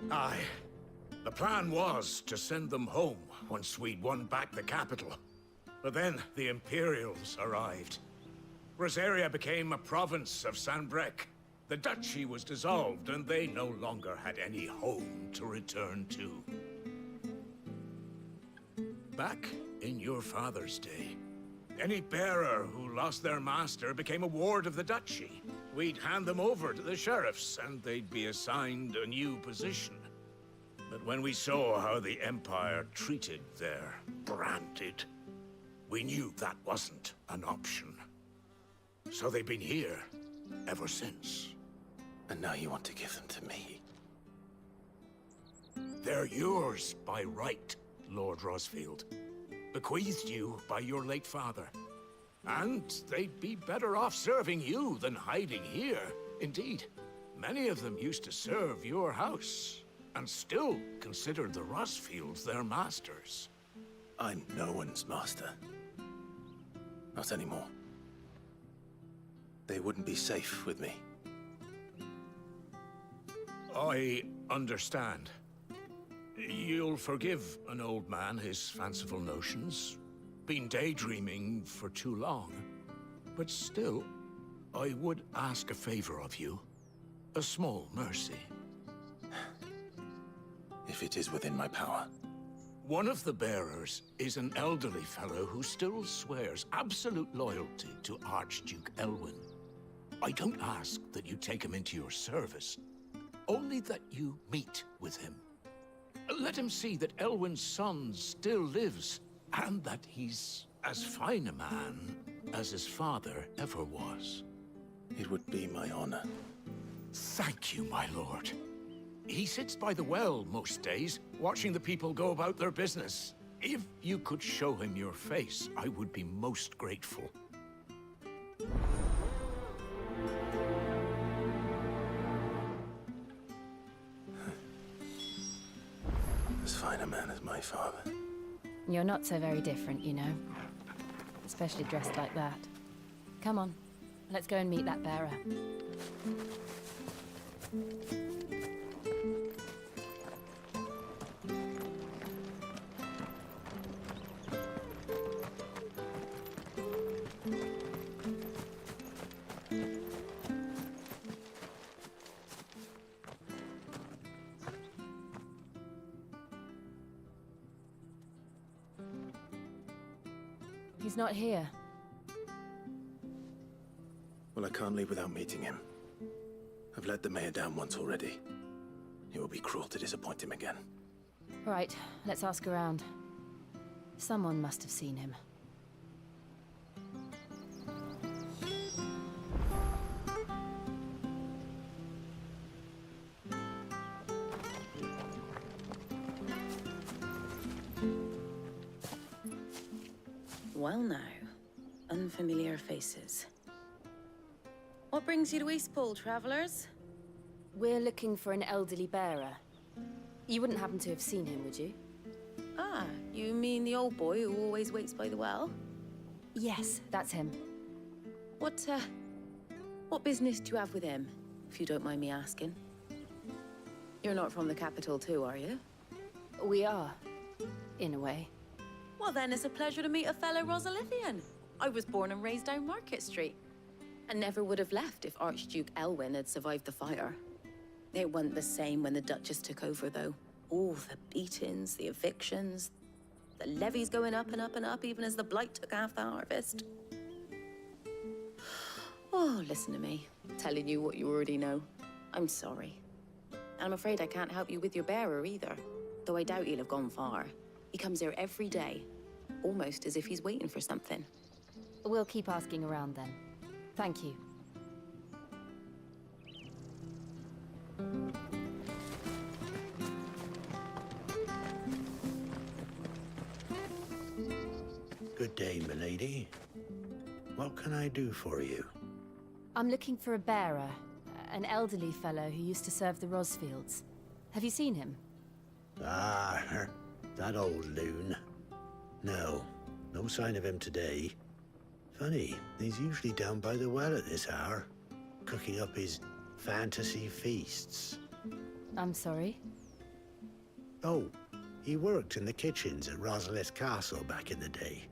Aye. The plan was to send them home once we'd won back the capital. But then the Imperials arrived. Rosaria became a province of Sanbreque. The duchy was dissolved, and they no longer had any home to return to. Back in your father's day, any bearer who lost their master became a ward of the duchy. We'd hand them over to the sheriffs, and they'd be assigned a new position. But when we saw how the Empire treated their branded, we knew that wasn't an option. So they've been here ever since. And now you want to give them to me? They're yours by right, Lord Rosfield. Bequeathed you by your late father. And they'd be better off serving you than hiding here. Indeed, many of them used to serve your house, and still considered the Rosfields their masters. I'm no one's master. Not anymore. They wouldn't be safe with me. I understand. You'll forgive an old man his fanciful notions. Been daydreaming for too long. But still, I would ask a favor of you. A small mercy. If it is within my power. One of the bearers is an elderly fellow who still swears absolute loyalty to Archduke Elwyn. I don't ask that you take him into your service, only that you meet with him. Let him see that Elwyn's son still lives, and that he's as fine a man as his father ever was. It would be my honor. Thank you, my lord. He sits by the well most days, watching the people go about their business. If you could show him your face, I would be most grateful. As fine a man as my father. You're not so very different, you know. Especially dressed like that. Come on, let's go and meet that bearer. He's not here. Well, I can't leave without meeting him. I've let the mayor down once already. It will be cruel to disappoint him again. Right, let's ask around. Someone must have seen him. Well now, unfamiliar faces. What brings you to Eastpool, travellers? We're looking for an elderly bearer. You wouldn't happen to have seen him, would you? Ah, you mean the old boy who always waits by the well? Yes, that's him. What business do you have with him, if you don't mind me asking? You're not from the capital too, are you? We are, in a way. Well then, it's a pleasure to meet a fellow Rosalithian. I was born and raised down Market Street, and never would have left if Archduke Elwyn had survived the fire. It wasn't the same when the Duchess took over, though. All the beatings, the evictions, the levies going up and up and up, even as the blight took half the harvest. Oh, listen to me, telling you what you already know. I'm sorry. And I'm afraid I can't help you with your bearer either, though I doubt he'll have gone far. He comes here every day, almost as if he's waiting for something. We'll keep asking around then. Thank you. Good day, milady. What can I do for you? I'm looking for a bearer, an elderly fellow who used to serve the Rosfields. Have you seen him? Ah, that old loon. No sign of him today. Funny, he's usually down by the well at this hour, cooking up his fantasy feasts. I'm sorry? Oh, he worked in the kitchens at Rosalith Castle back in the day.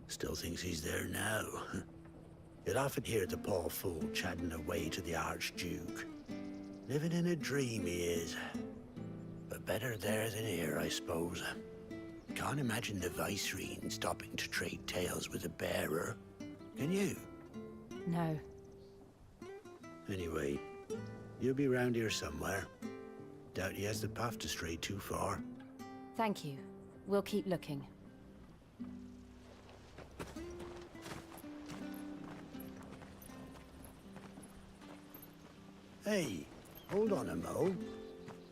Still thinks he's there now. You'd often hear the poor fool chatting away to the Archduke. Living in a dream he is. But better there than here, I suppose. Can't imagine the Viceroy stopping to trade tales with a bearer. Can you? No. Anyway, you'll be round here somewhere. Doubt he has the path to stray too far. Thank you. We'll keep looking. Hey, hold on a mo.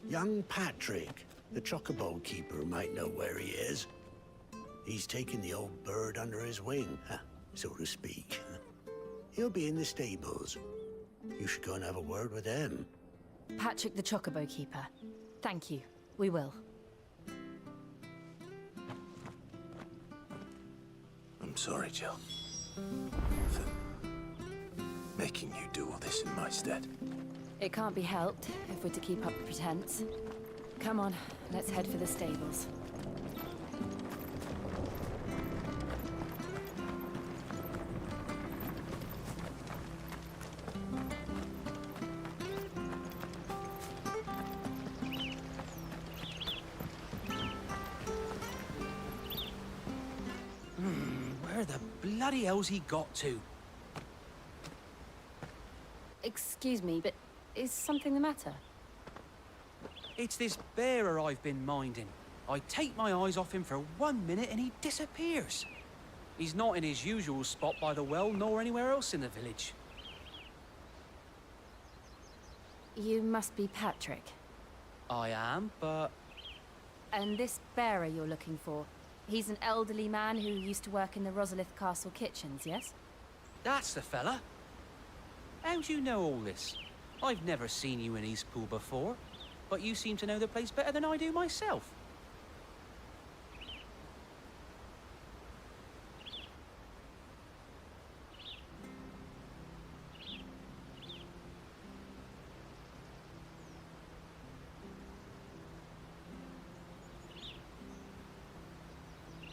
Young Patrick, the chocobo keeper, might know where he is. He's taken the old bird under his wing, so to speak. He'll be in the stables. You should go and have a word with him. Patrick the chocobo keeper. Thank you. We will. I'm sorry, Jill. For making you do all this in my stead. It can't be helped if we're to keep up the pretense. Come on, let's head for the stables. Where the bloody hell's he got to? Excuse me, but is something the matter? It's this bearer I've been minding. I take my eyes off him for 1 minute and he disappears. He's not in his usual spot by the well, nor anywhere else in the village. You must be Patrick. I am, but... And this bearer you're looking for, he's an elderly man who used to work in the Rosalith Castle kitchens, yes? That's the fella. How do you know all this? I've never seen you in Eastpool before, but you seem to know the place better than I do myself.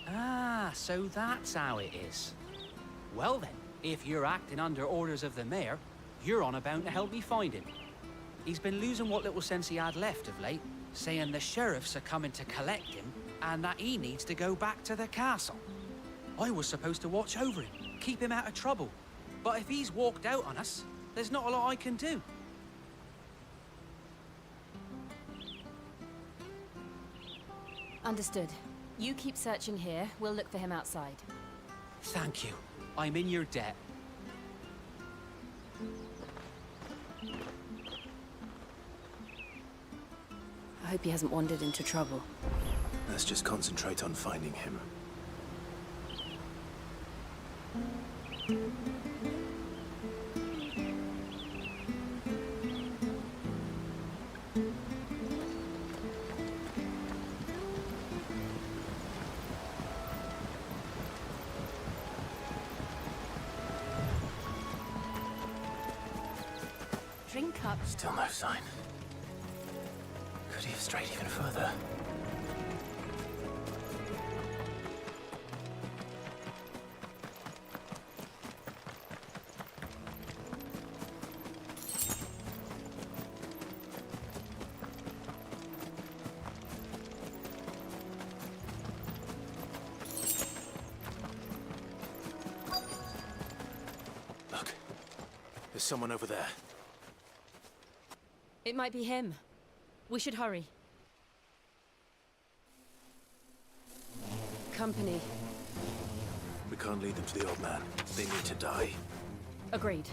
Ah, so that's how it is. Well then, if you're acting under orders of the mayor, you're on about to help me find him. He's been losing what little sense he had left of late, saying the sheriffs are coming to collect him and that he needs to go back to the castle. I was supposed to watch over him, keep him out of trouble. But if he's walked out on us, there's not a lot I can do. Understood. You keep searching here. We'll look for him outside. Thank you. I'm in your debt. I hope he hasn't wandered into trouble. Let's just concentrate on finding him. Drink up. Still no sign. Could he have strayed even further? Look, there's someone over there. It might be him. We should hurry. Company. We can't lead them to the old man. They need to die. Agreed.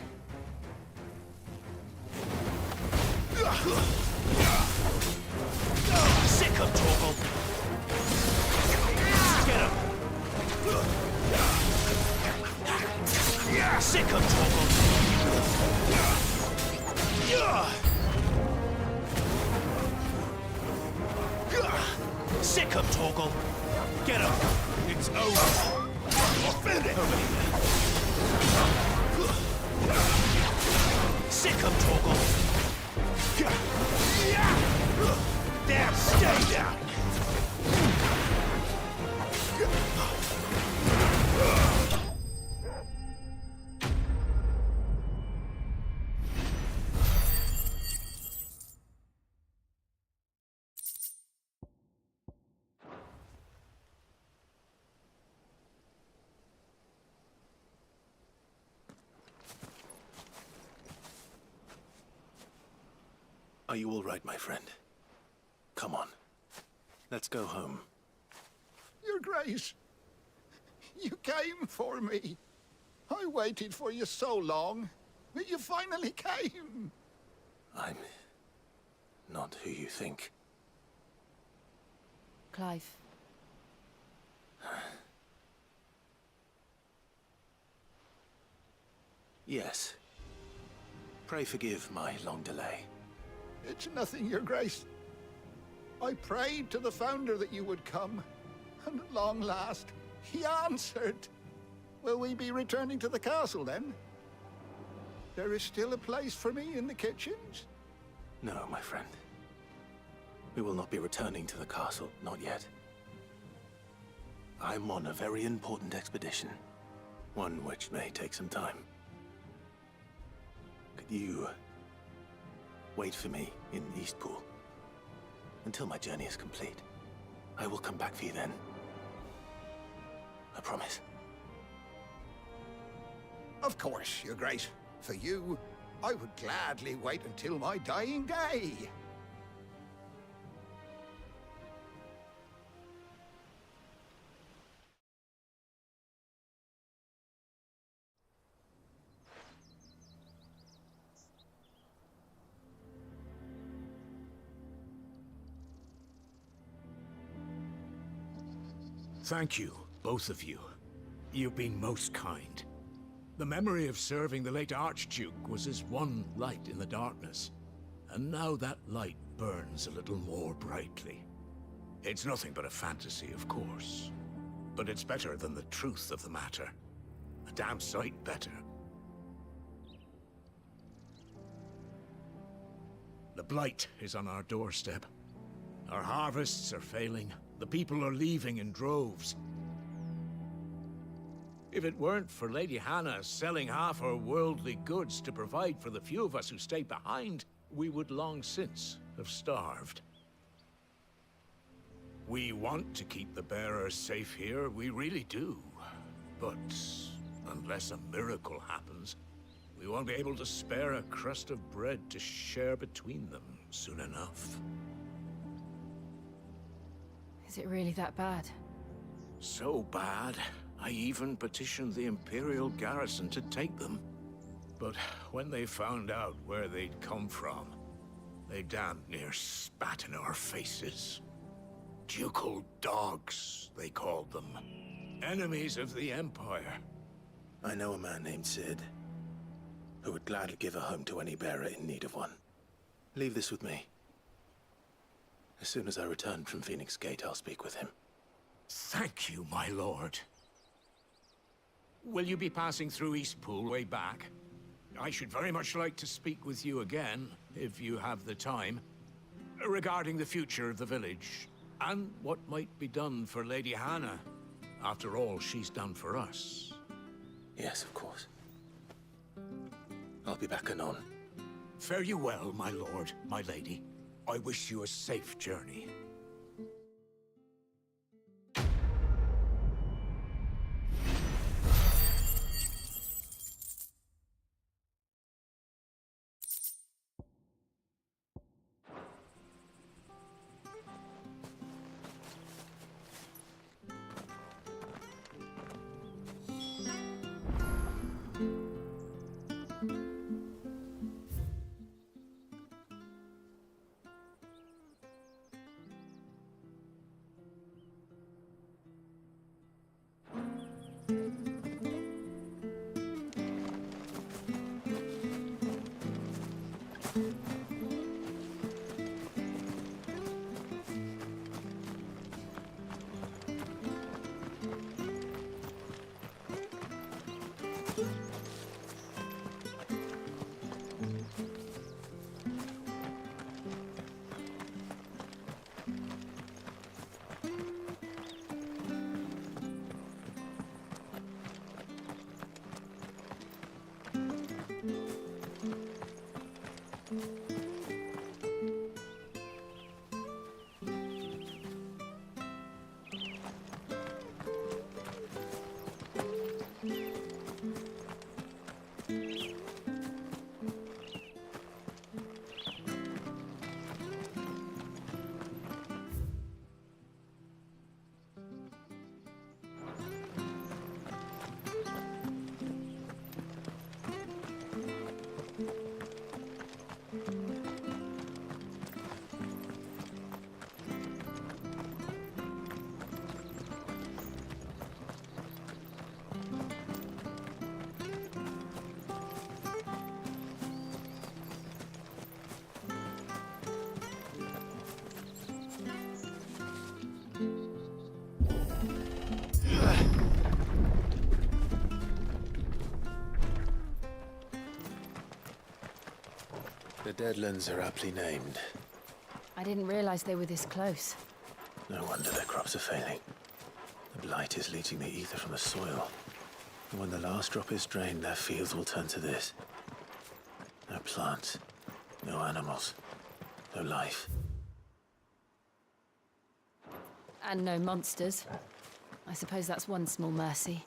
Sick of Torgal! Get him! Sick of Torgal! Sick of Torgal! Get him! It's over! Offend it! Sick of Torgal! Damn, stay down! Are you all right, my friend? Come on. Let's go home. Your Grace, you came for me. I waited for you so long, but you finally came. I'm not who you think. Clive. Yes. Pray forgive my long delay. It's nothing, Your Grace. I prayed to the Founder that you would come, and at long last, he answered. Will we be returning to the castle, then? There is still a place for me in the kitchens? No, my friend. We will not be returning to the castle, not yet. I'm on a very important expedition, one which may take some time. Could you wait for me in Eastpool until my journey is complete? I will come back for you then. I promise. Of course, Your Grace. For you, I would gladly wait until my dying day. Thank you, both of you. You've been most kind. The memory of serving the late Archduke was as one light in the darkness, and now that light burns a little more brightly. It's nothing but a fantasy, of course, but it's better than the truth of the matter. A damn sight better. The blight is on our doorstep. Our harvests are failing. The people are leaving in droves. If it weren't for Lady Hannah selling half her worldly goods to provide for the few of us who stay behind, we would long since have starved. We want to keep the bearers safe here, we really do. But unless a miracle happens, we won't be able to spare a crust of bread to share between them soon enough. Is it really that bad? So bad, I even petitioned the Imperial garrison to take them. But when they found out where they'd come from, they damn near spat in our faces. Ducal dogs, they called them. Enemies of the Empire. I know a man named Sid, who would gladly give a home to any bearer in need of one. Leave this with me. As soon as I return from Phoenix Gate, I'll speak with him. Thank you, my lord. Will you be passing through Eastpool way back? I should very much like to speak with you again, if you have the time, regarding the future of the village, and what might be done for Lady Hannah, after all she's done for us. Yes, of course. I'll be back anon. Fare you well, my lord, my lady. I wish you a safe journey. The Deadlands are aptly named. I didn't realize they were this close. No wonder their crops are failing. The blight is leaching the ether from the soil. And when the last drop is drained, their fields will turn to this. No plants, no animals, no life. And no monsters. I suppose that's one small mercy.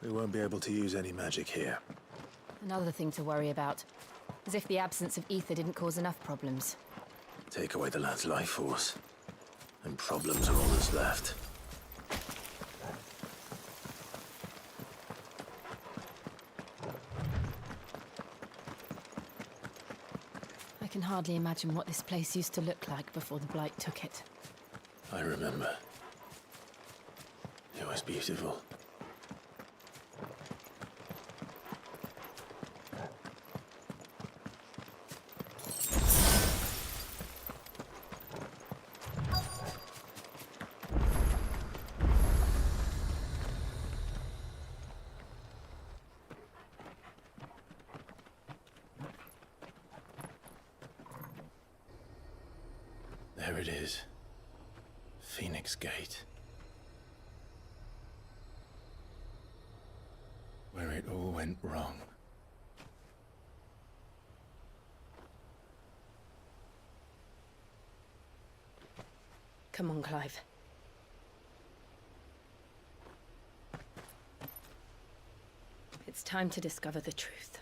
We won't be able to use any magic here. Another thing to worry about. As if the absence of ether didn't cause enough problems. Take away the lad's life force, and problems are all that's left. I can hardly imagine what this place used to look like before the blight took it. I remember. It was beautiful. There it is. Phoenix Gate. Where it all went wrong. Come on, Clive. It's time to discover the truth.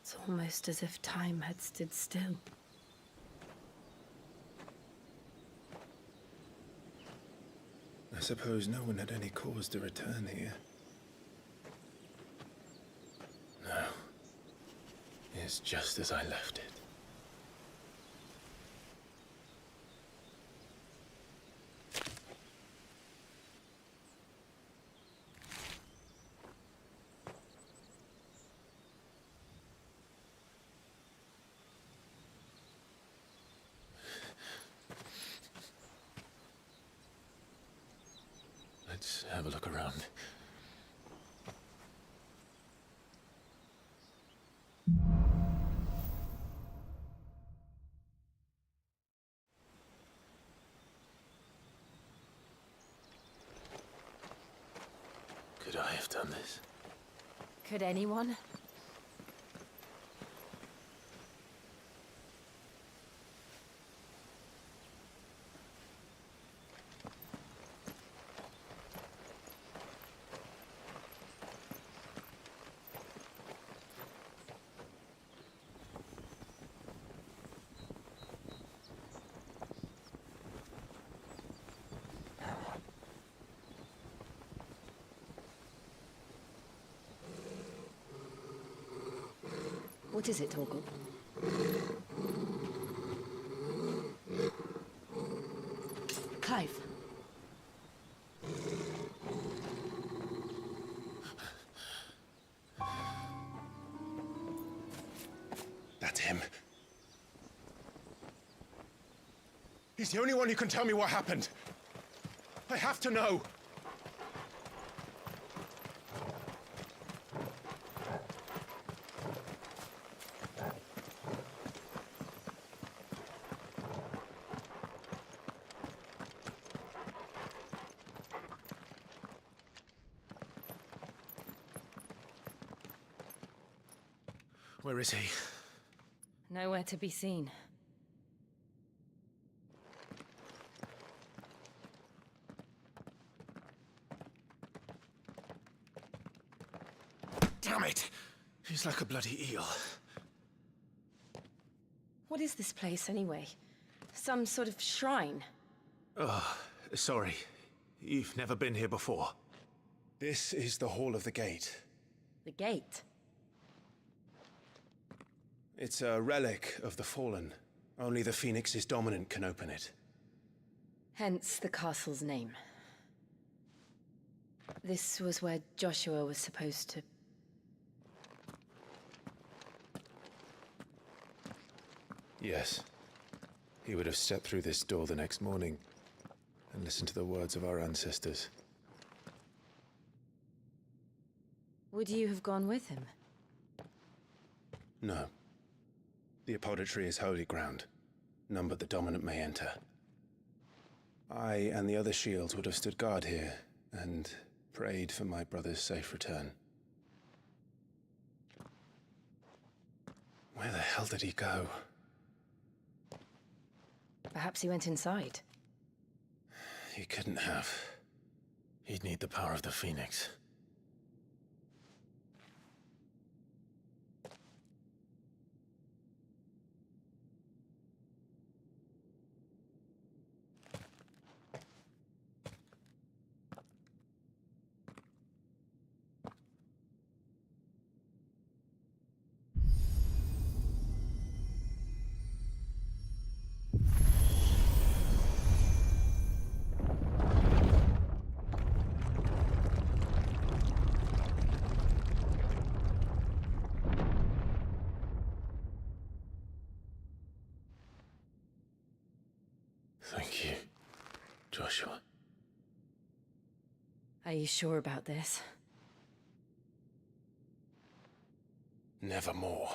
It's almost as if time had stood still. I suppose no one had any cause to return here. No. It's just as I left it. Let's have a look around. Could I have done this? Could anyone? What is it, Torgal? Clive. That's him. He's the only one who can tell me what happened. I have to know. Where is he? Nowhere to be seen. Damn it! He's like a bloody eel. What is this place, anyway? Some sort of shrine? Oh, sorry. You've never been here before. This is the Hall of the Gate. The gate? It's a relic of the Fallen. Only the Phoenix's dominant can open it. Hence the castle's name. This was where Joshua was supposed to... Yes. He would have stepped through this door the next morning and listened to the words of our ancestors. Would you have gone with him? No. The apodatory is holy ground. None but the dominant may enter. I and the other shields would have stood guard here and prayed for my brother's safe return. Where the hell did he go? Perhaps he went inside. He couldn't have. He'd need the power of the Phoenix. Thank you, Joshua. Are you sure about this? Nevermore.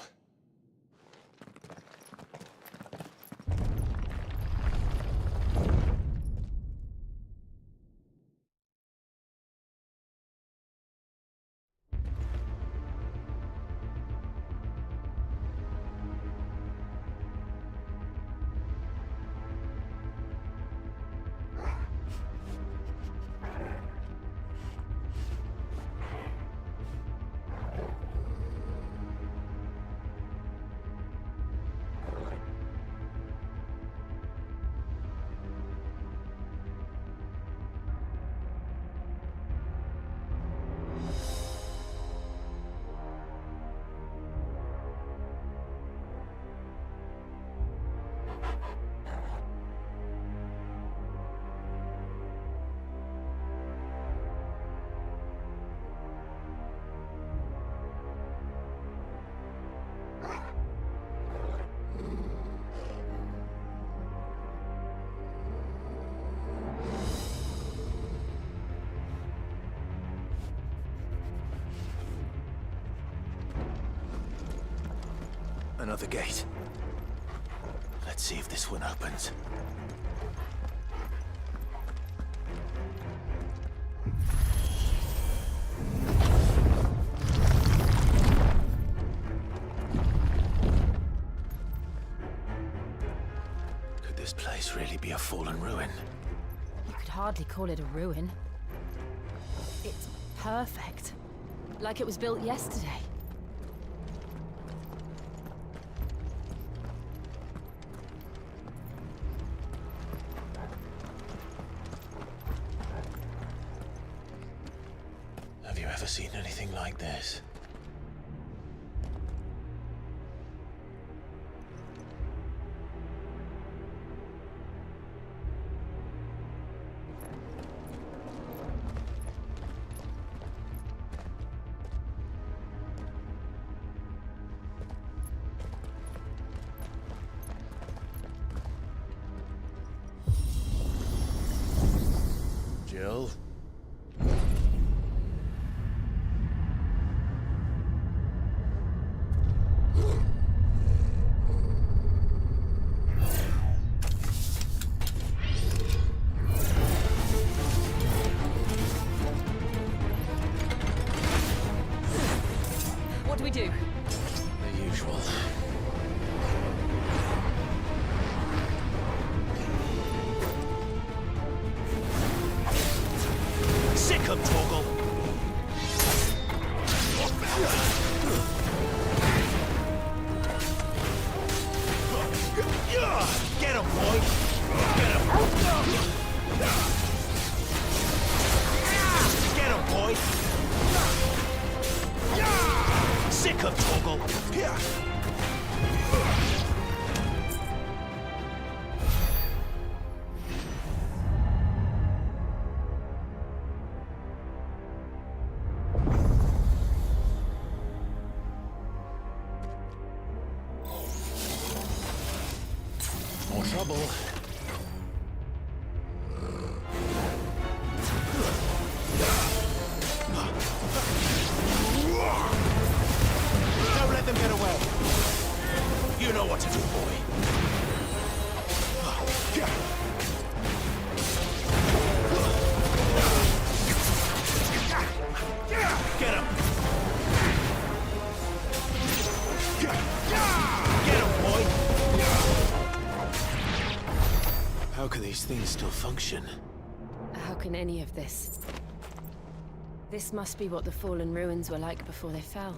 Another gate. Let's see if this one opens. Could this place really be a fallen ruin? You could hardly call it a ruin. It's perfect. Like it was built yesterday. Have you ever seen anything like this? Jill? What do we do? The usual. Sick of Torgal! Get him, boy! Get him! Get him, boy! Sick of Torgal! More trouble. Don't let them get away. You know what to do, boy. Get him. still function. How can any of this? This must be what the fallen ruins were like before they fell.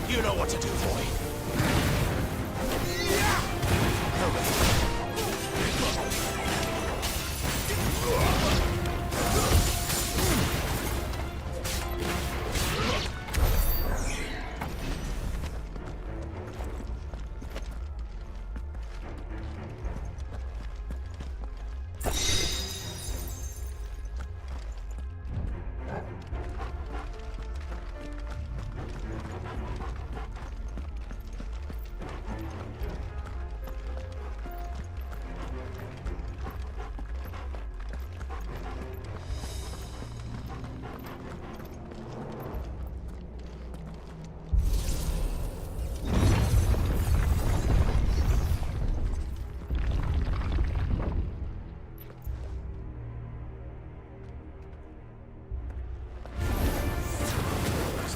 You know what to do, boy.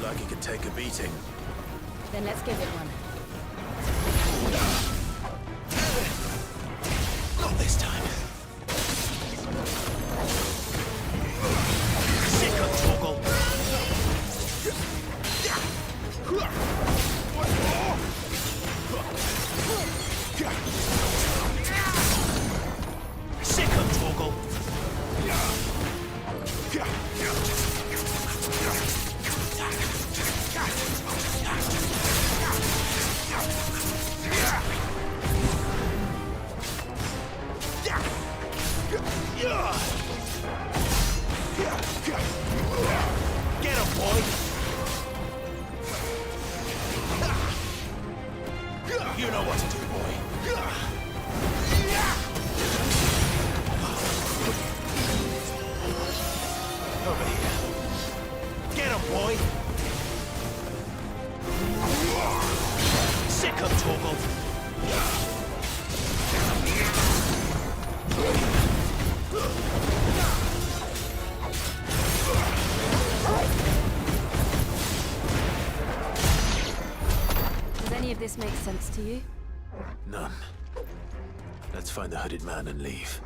Like he could take a beating. Then let's give it one. Not this time. Sick of toggle. Sick of toggle. Get him, boy! You know what to do, boy. Over here. Get him, boy! Sick of toggle. Does any of this make sense to you? None. Let's find the hooded man and leave.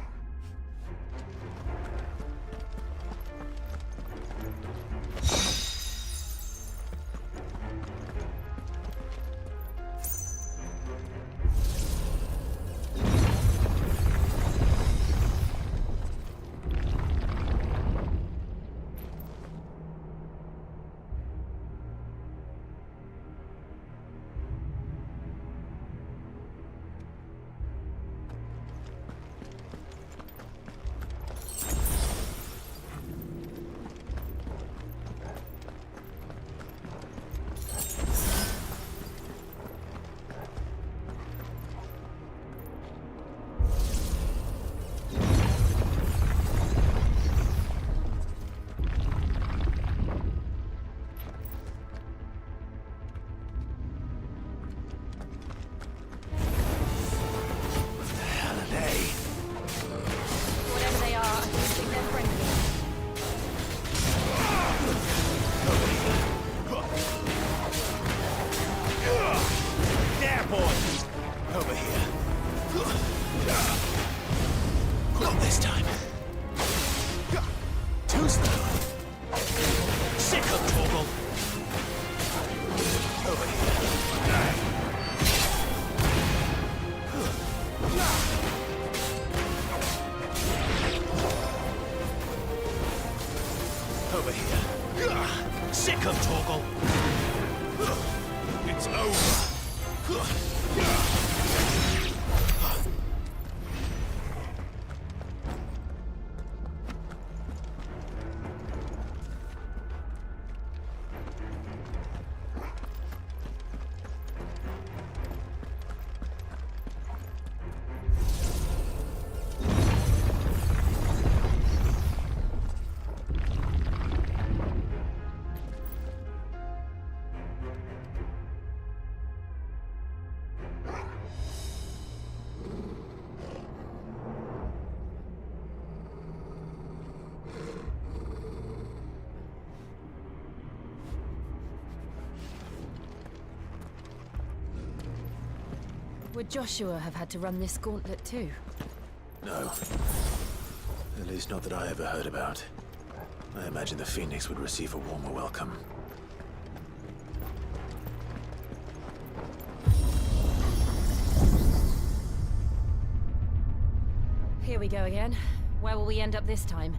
Would Joshua have had to run this gauntlet too? No. At least not that I ever heard about. I imagine the Phoenix would receive a warmer welcome. Here we go again. Where will we end up this time?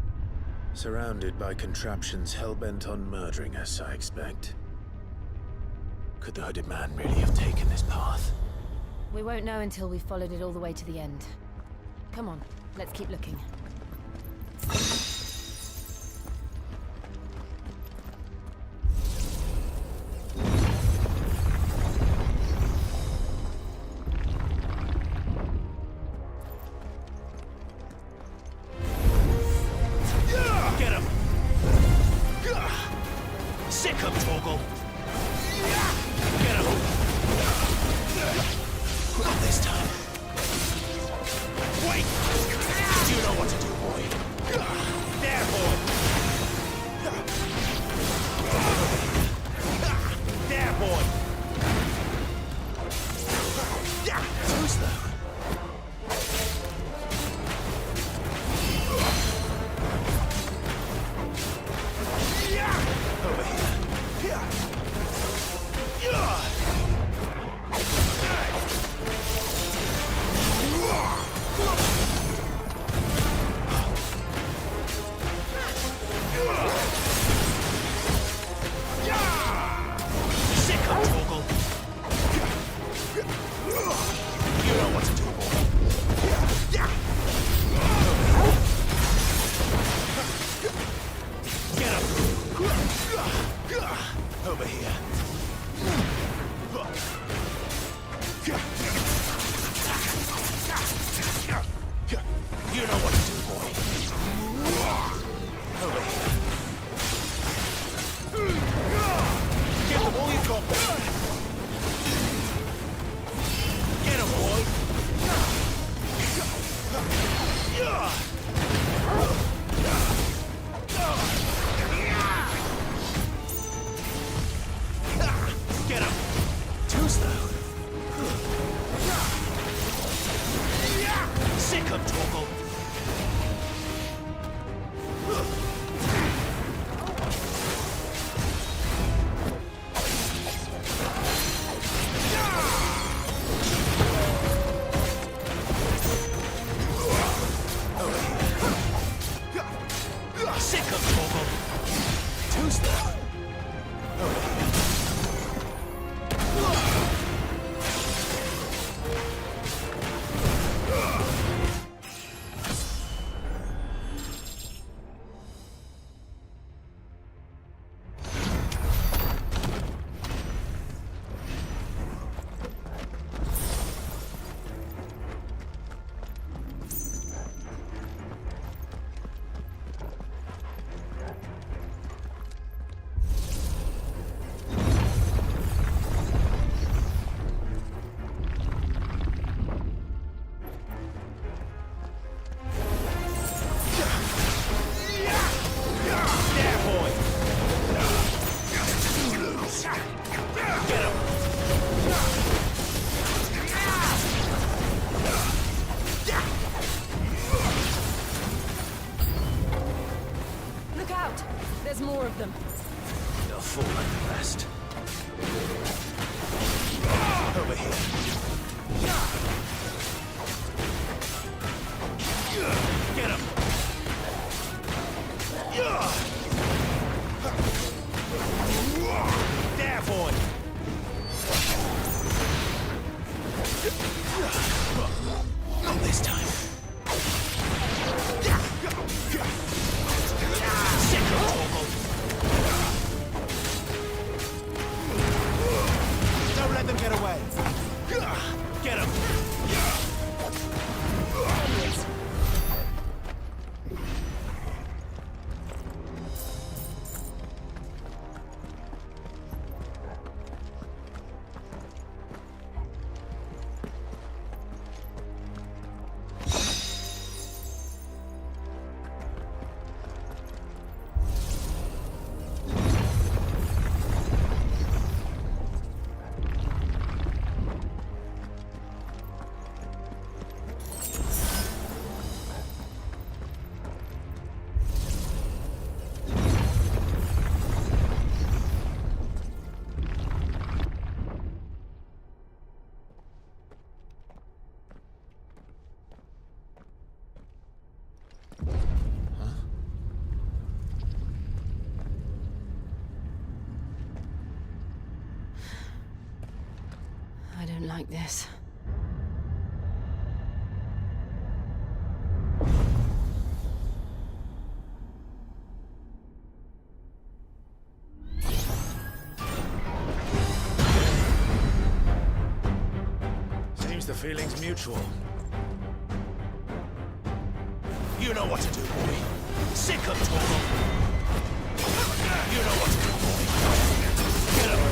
Surrounded by contraptions hell-bent on murdering us, I expect. Could the hooded man really have taken this path? We won't know until we've followed it all the way to the end. Come on, let's keep looking. Get him! Sick him, Torgal! Get him! Not this time. Wait! You know what to do, boy. There, boy! There, boy! Too slow. Over here. Sick of Torgal. You know what to do, boy. Get him. Over here. You know what to do, boy. Over here. Get them all you've got, boy. Get him, boy. Get him. Too slow. Sick of Torgal. Sick of Torgal. Too slow. Over here. Look out! There's more of them. They'll fall like the rest. Over here. Get him! There, boy! Not this time. Sick of Torgal. Don't let them get away. Get him. don't like this. Seems the feeling's mutual. You know what to do, boy. Sick of talking. You know what to do, boy. Get him.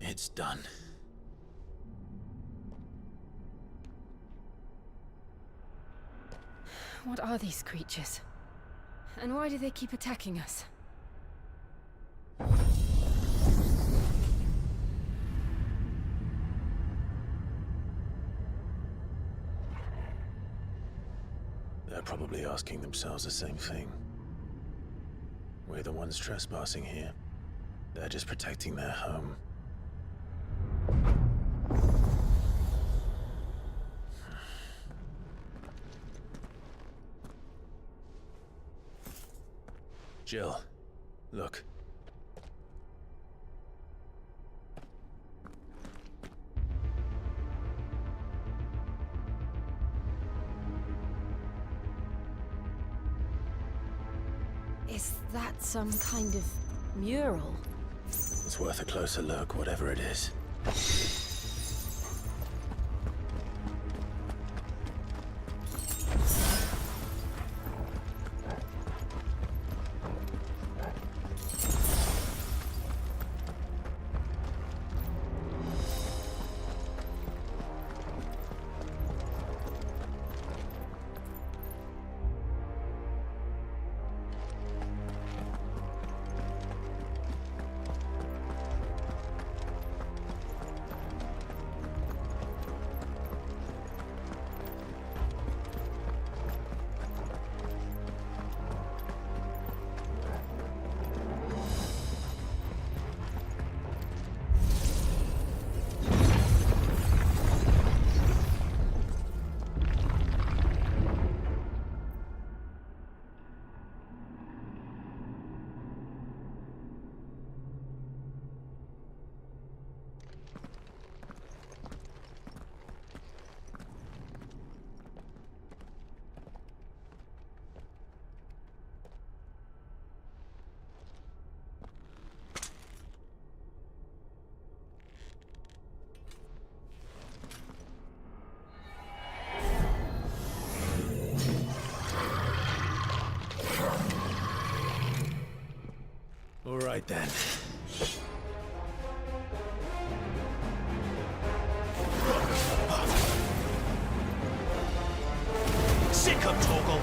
It's done. What are these creatures? And why do they keep attacking us? They're probably asking themselves the same thing. We're the ones trespassing here. They're just protecting their home. Jill, look. Is that some kind of mural? It's worth a closer look, whatever it is. right then. Sick him, Torgal!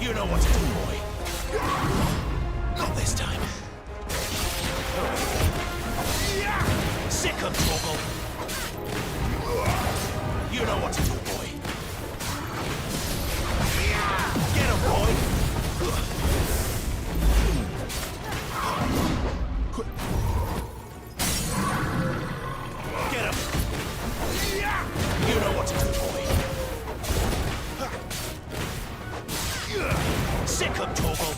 You know what to do, boy. Not this time. Sick him, Torgal! You know what to do, boy. Get him, boy! Get him! You know what to do, boy. Sick him, Torgal!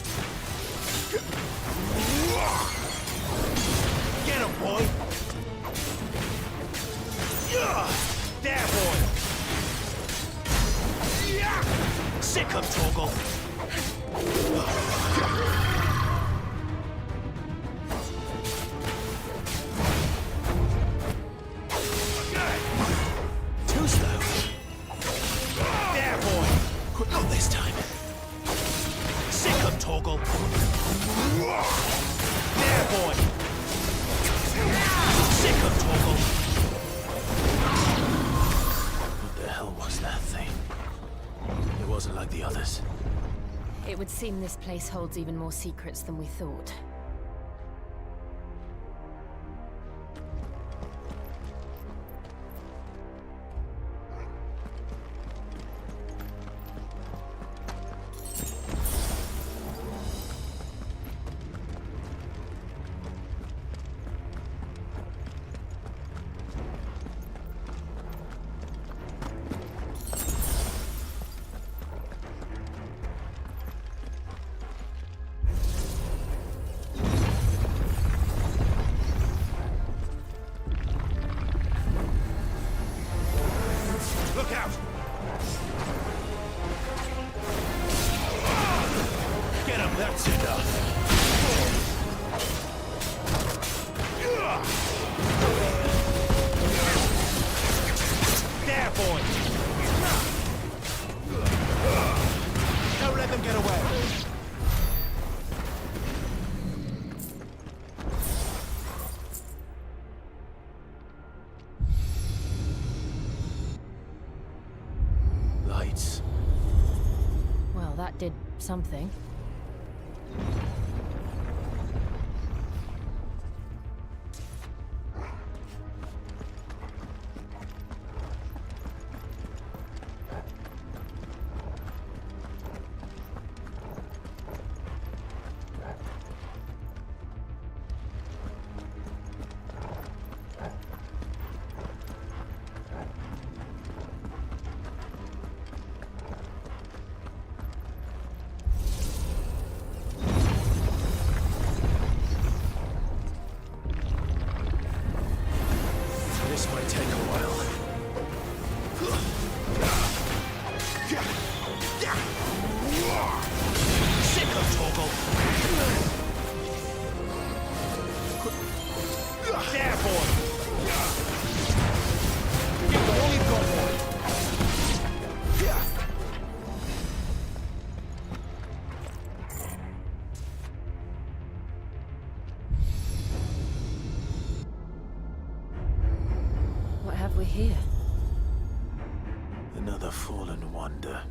Get him, boy! There, boy! Sick him, Torgal! Too slow. There, boy! Not this time. Sick him, Torgal! There, boy! Sick him, Torgal! What the hell was that thing? It wasn't like the others. It would seem this place holds even more secrets than we thought. Look out! Get him, that's enough! There, boy! Don't let them get away! Lights. Well, that did something. This might take a while. Sick him, Torgal! There, boy! Give him all you've got, boy! What have we here? Another fallen wonder.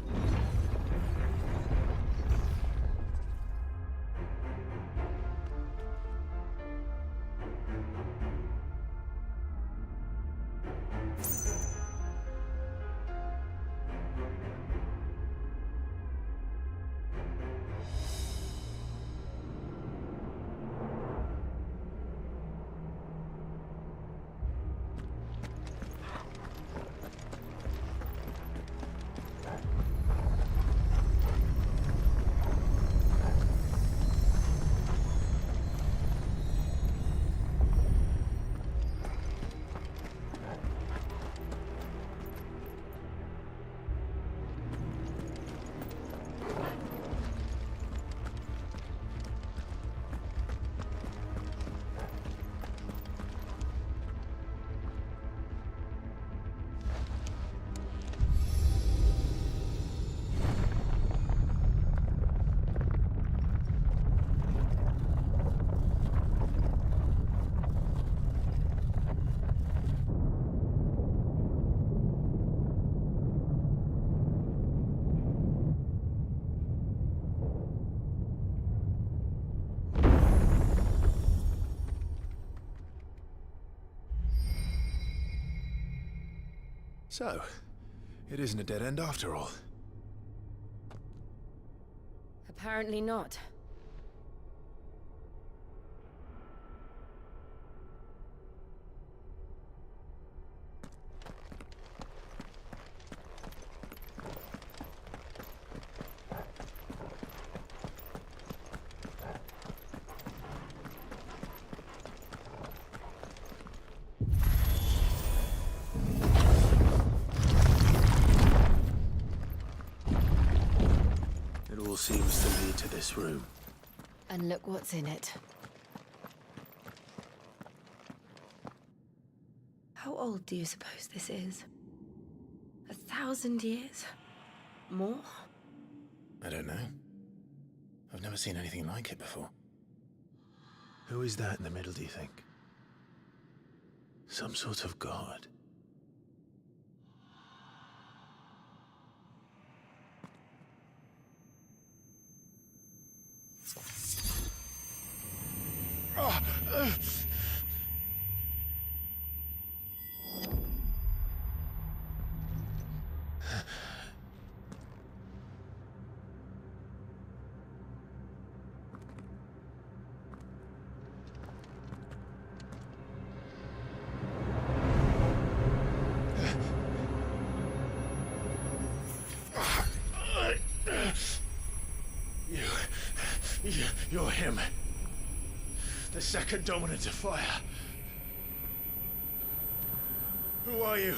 So, it isn't a dead end after all. Apparently not. It all seems to lead to this room. And look what's in it. How old do you suppose this is? 1,000 years? More? I don't know. I've never seen anything like it before. Who is that in the middle, do you think? Some sort of god? You're him. The second dominant of fire. Who are you?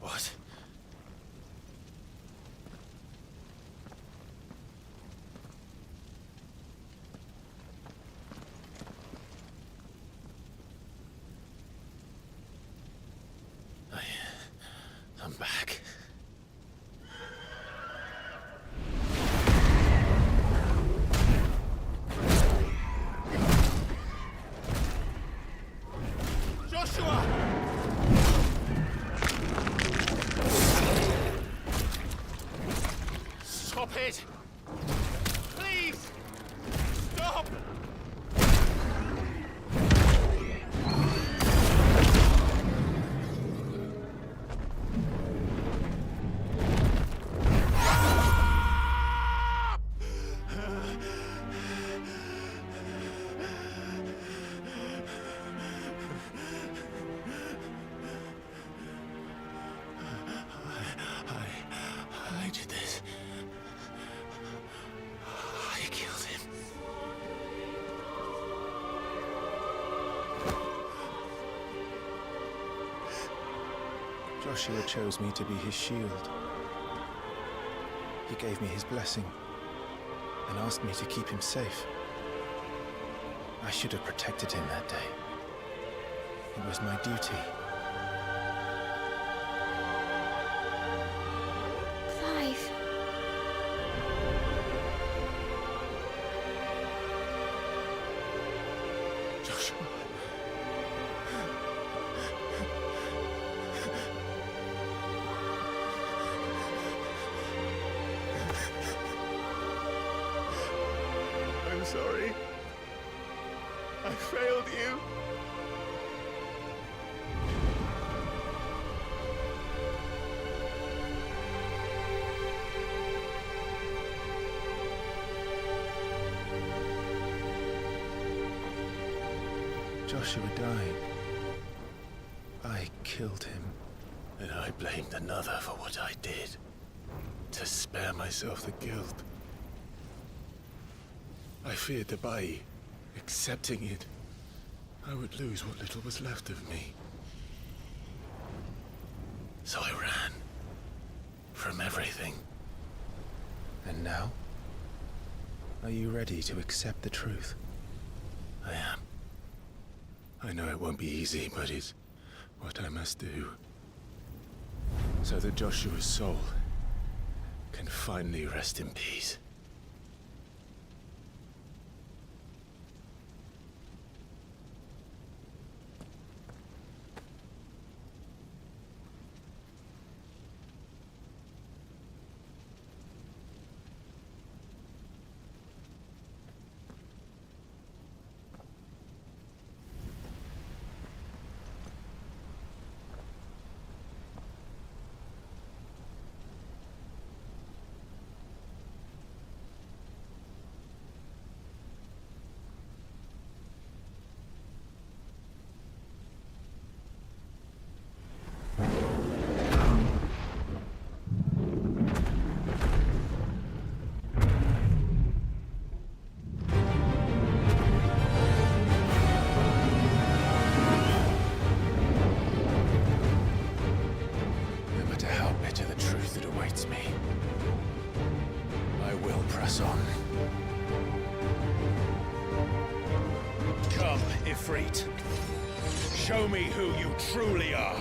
What? I'm back. Joshua! Stop it! Please! Stop! I did this. I killed him. Joshua chose me to be his shield. He gave me his blessing and asked me to keep him safe. I should have protected him that day. It was my duty. Clive. Joshua. I'm sorry. I failed you. Joshua died. I killed him. And I blamed another for what I did. To spare myself the guilt. I feared that by accepting it, I would lose what little was left of me. So I ran. From everything. And now? Are you ready to accept the truth? I am. I know it won't be easy, but it's what I must do, so that Joshua's soul can finally rest in peace. Come, Ifrit. Show me who you truly are.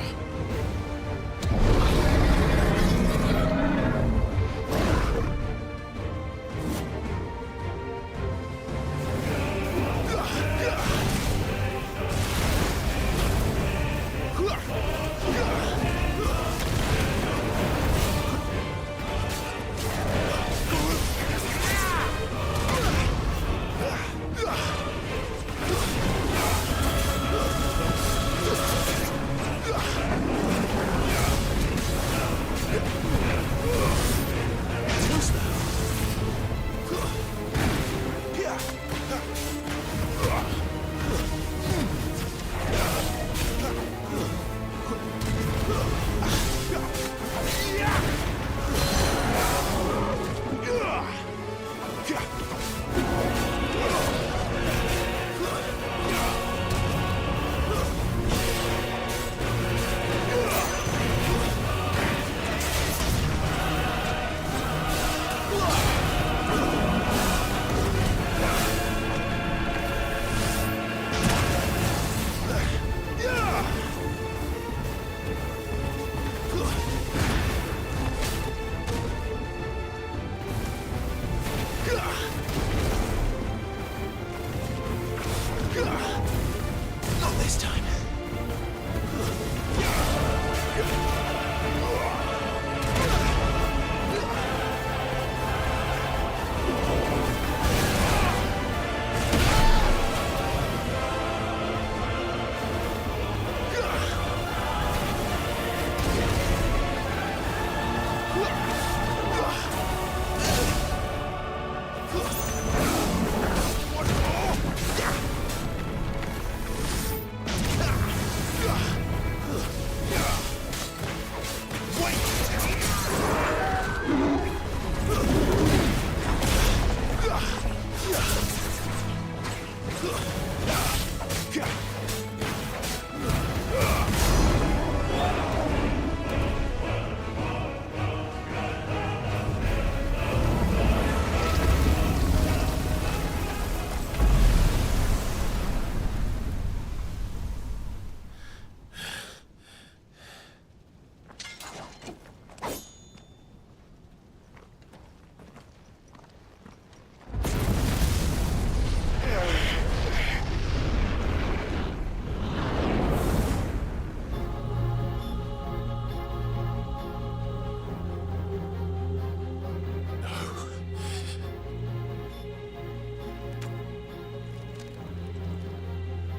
Not this time.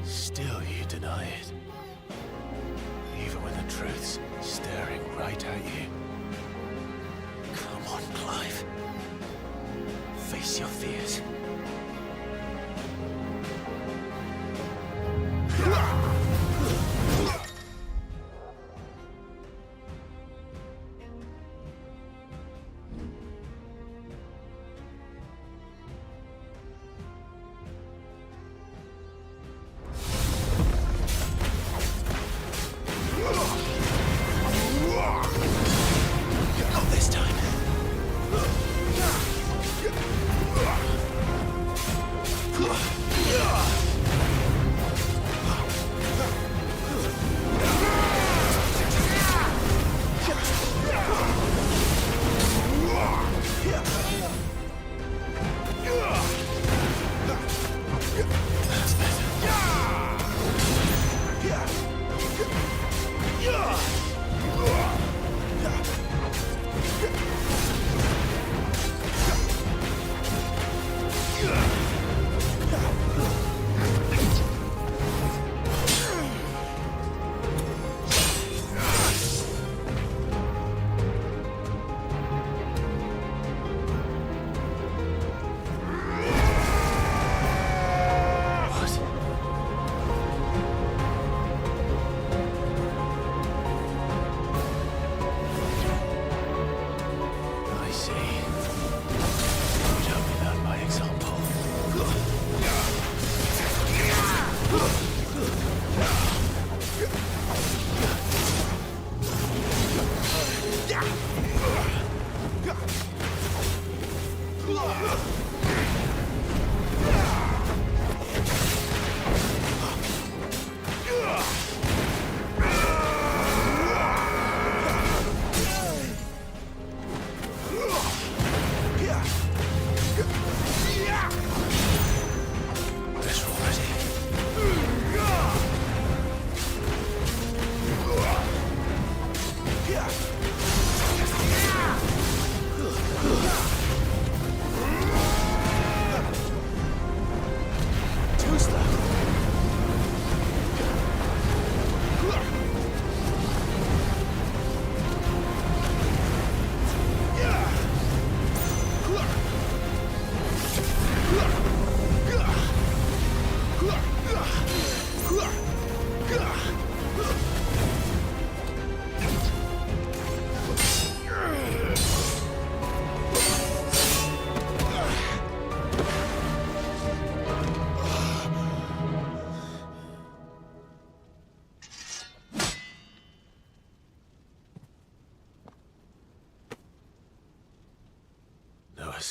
Still you deny it. Even when the truth's staring right at you. Come on, Clive. Face your fears. Not this time.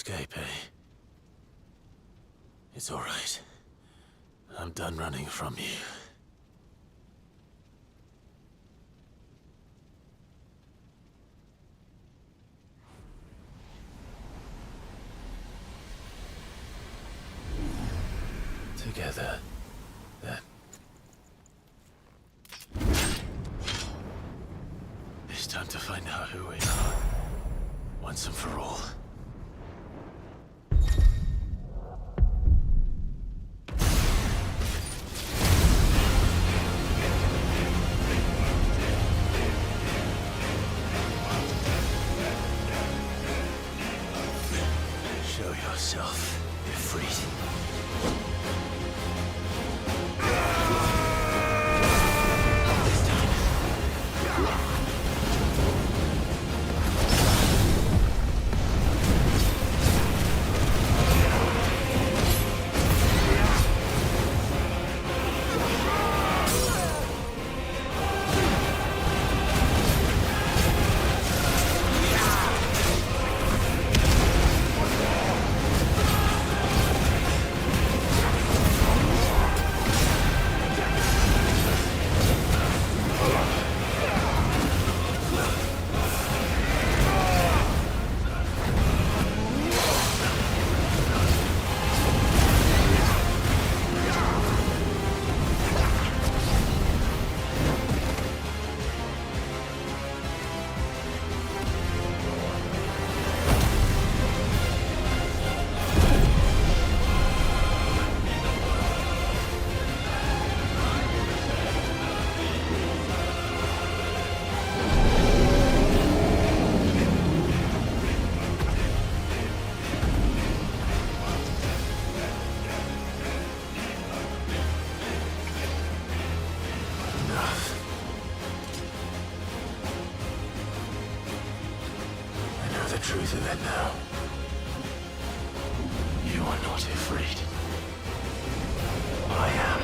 Escape, eh? It's all right. I'm done running from you. Together, then. It's time to find out who we are, once and for all. Truth of it now. You are not Ifrit. I am.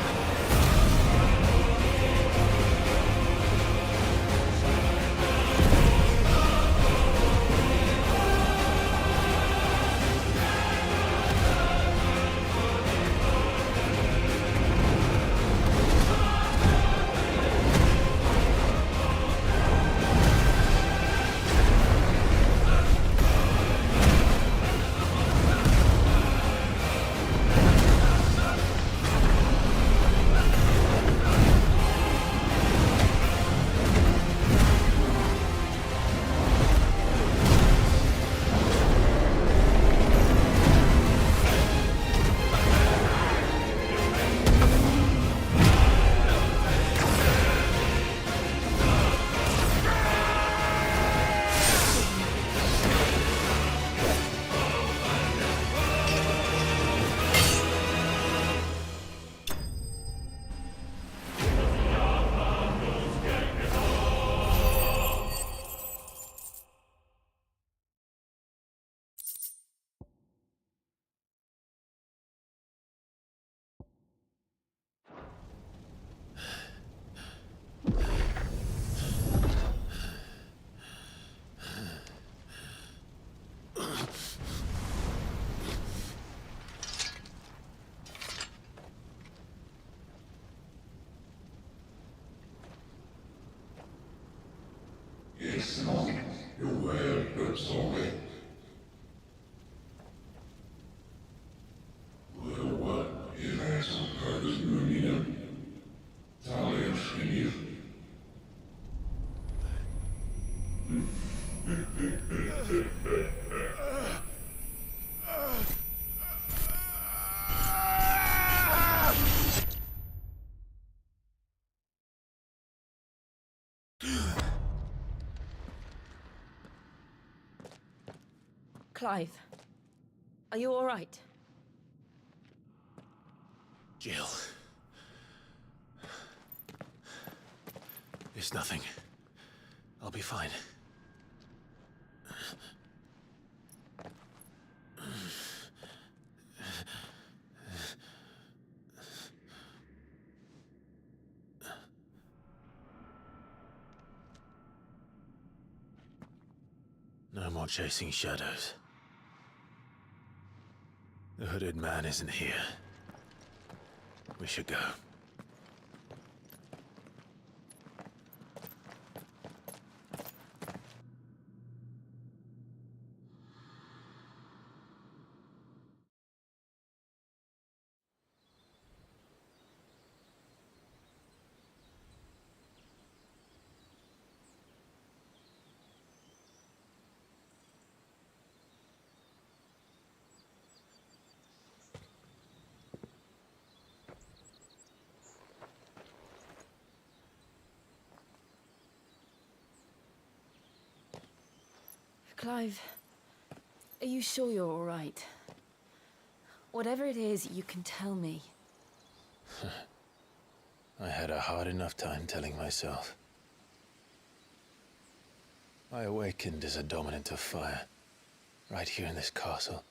Clive, are you all right? Jill. It's nothing. I'll be fine. No more chasing shadows. The hooded man isn't here. We should go. Clive, are you sure you're all right? Whatever it is, you can tell me. I had a hard enough time telling myself. I awakened as a dominant of fire, right here in this castle,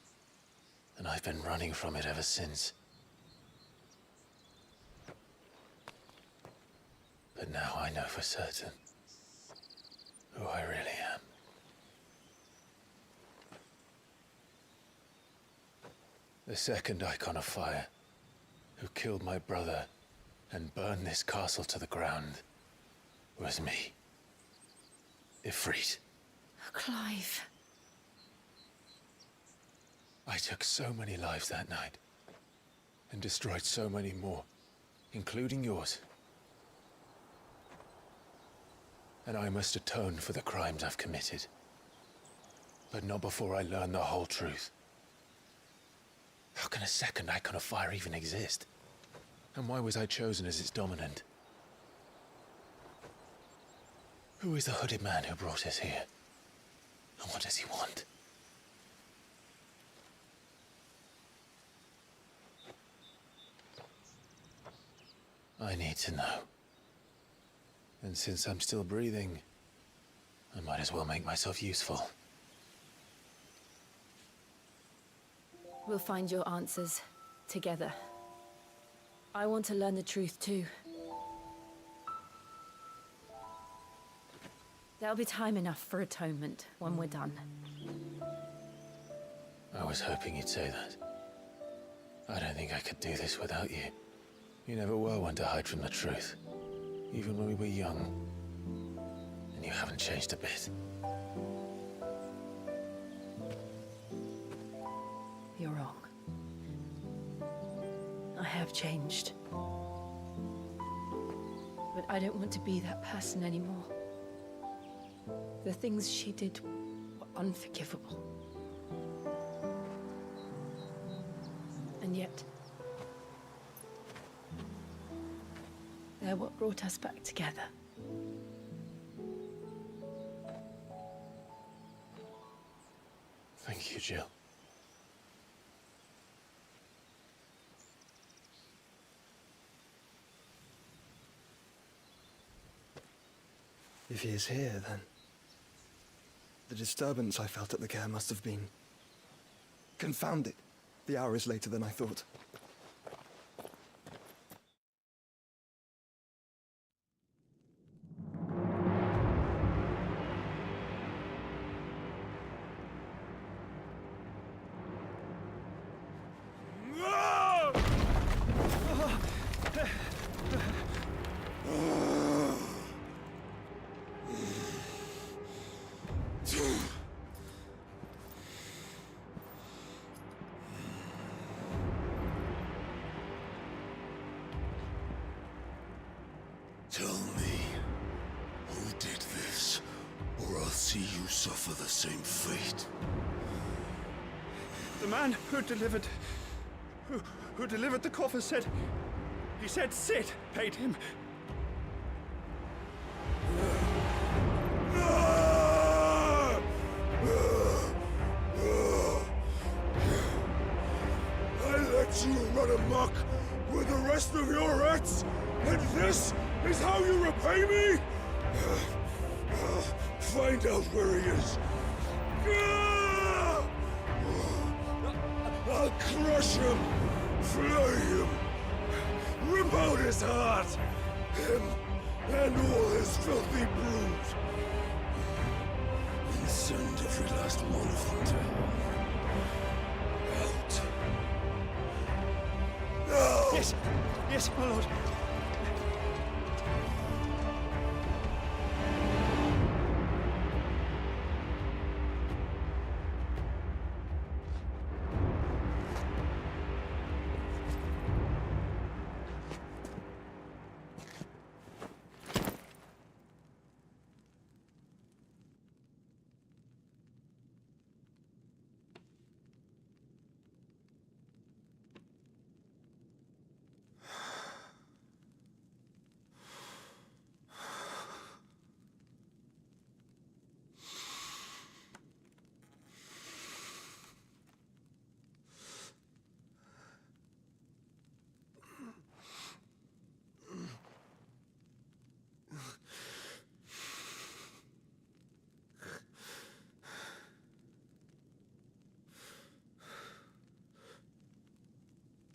and I've been running from it ever since. But now I know for certain who I really am. The second Eikon of Fire, who killed my brother and burned this castle to the ground, was me. Ifrit. Clive. I took so many lives that night, and destroyed so many more, including yours. And I must atone for the crimes I've committed. But not before I learn the whole truth. How can a second Eikon of Fire even exist? And why was I chosen as its dominant? Who is the hooded man who brought us here? And what does he want? I need to know. And since I'm still breathing, I might as well make myself useful. We'll find your answers together. I want to learn the truth too. There'll be time enough for atonement when we're done. I was hoping you'd say that. I don't think I could do this without you. You never were one to hide from the truth, even when we were young. And you haven't changed a bit. You're wrong. I have changed. But I don't want to be that person anymore. The things she did were unforgivable. And yet, they're what brought us back together. Thank you, Jill. If he is here, then the disturbance I felt at the care must have been confounded. The hour is later than I thought. Tell me, who did this, or I'll see you suffer the same fate. The man who delivered the coffer said, he said Sid paid him. run amok with the rest of your rats, and this is how you repay me? Find out where he is. I'll crush him, flay him, rip out his heart, him and all his filthy brood, and send every last one of them to hell. Out. Now! Yes, yes, my lord.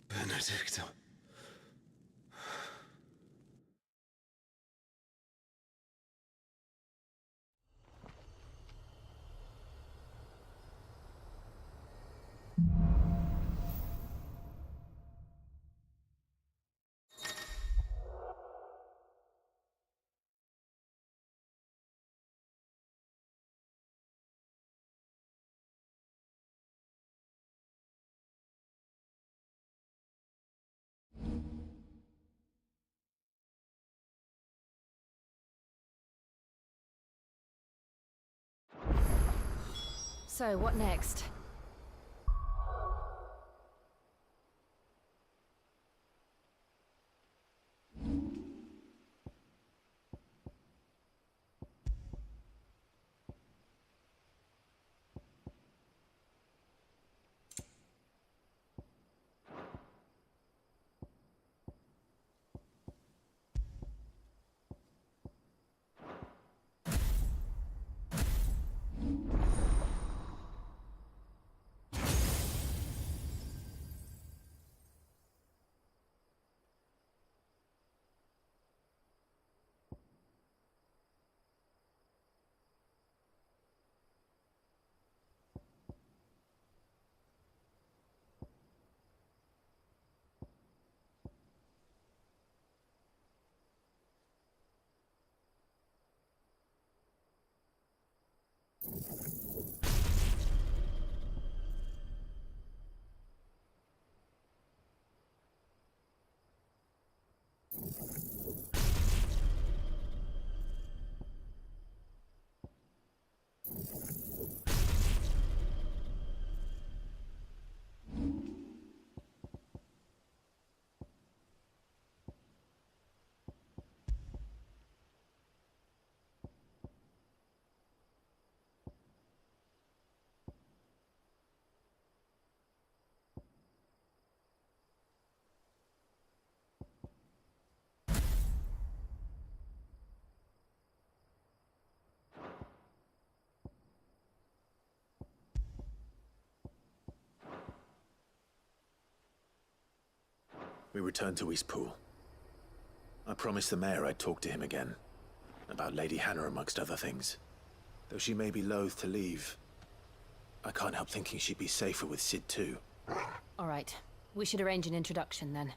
Benedicta. So, what next? We returned to Eastpool. I promised the mayor I'd talk to him again. About Lady Hannah, amongst other things. Though she may be loath to leave, I can't help thinking she'd be safer with Sid too. All right. We should arrange an introduction then.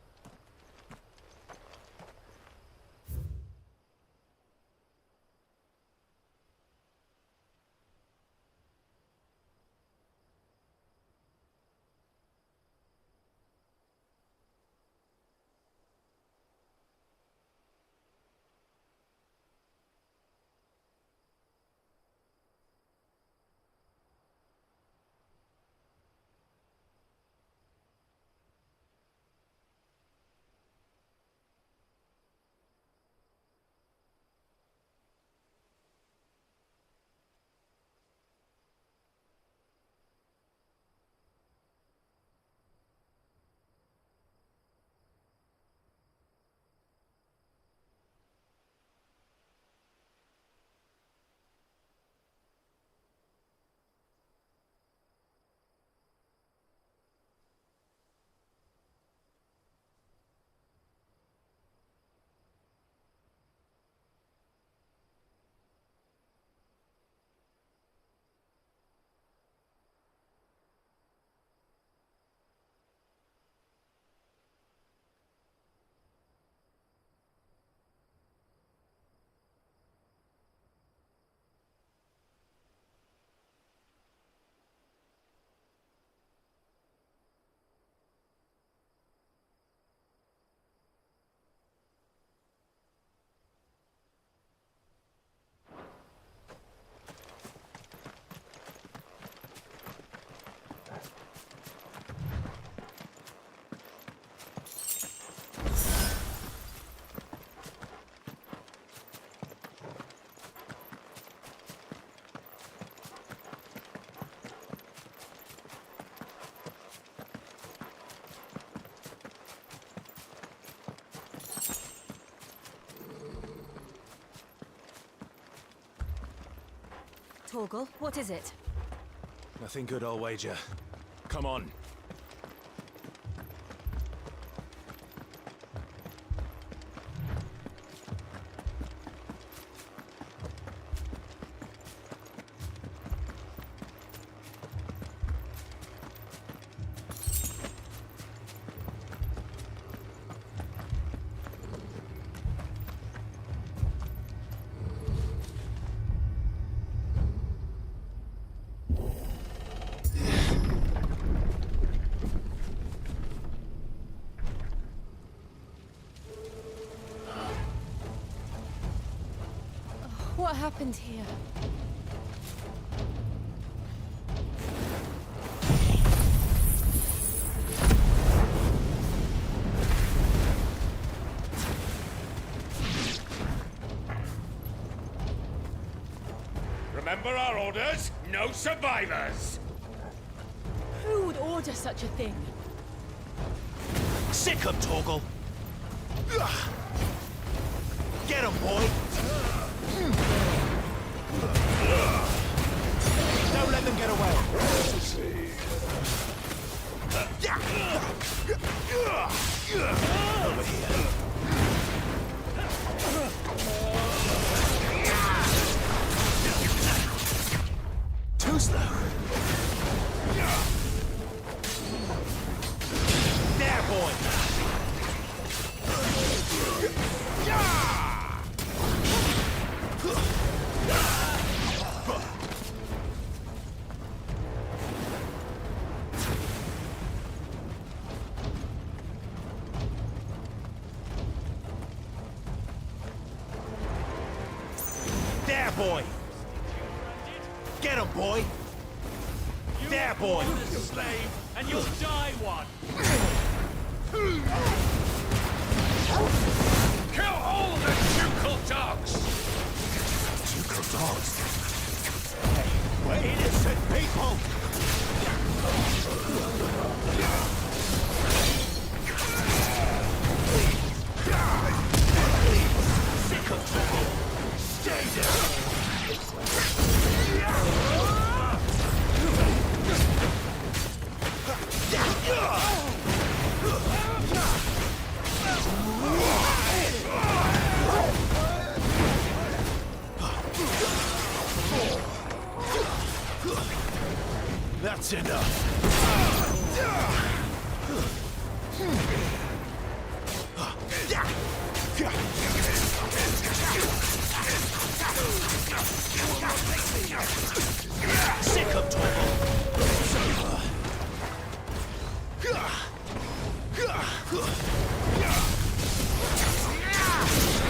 Torgal, what is it? Nothing good, I'll wager. Come on. What happened here? Remember our orders? No survivors! Who would order such a thing? Sick him, Torgal! Get him, boy! Don't let them get away! Over here. Too slow. There, boy! There, boy! Get him, boy! There, boy! You're a slave, and you'll die one! Kill all the ducal dogs! Ducal dogs? Hey, we're innocent people! Sick of trouble! Stay there! That's enough. Sick of trouble. It's over.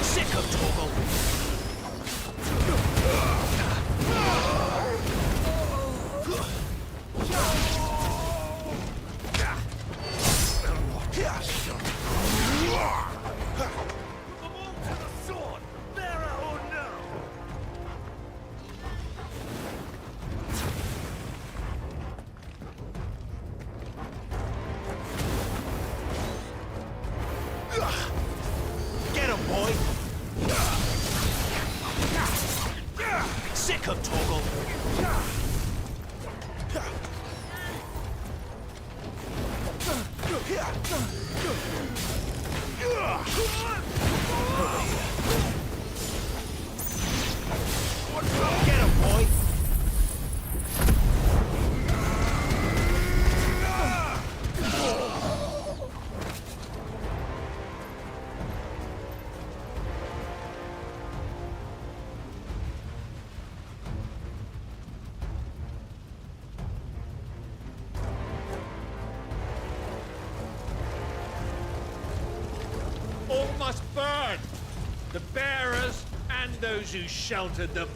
Sick of trouble. Get him, boy! Sick of Torgal! Get him, boy! All must burn! The bearers and those who sheltered them.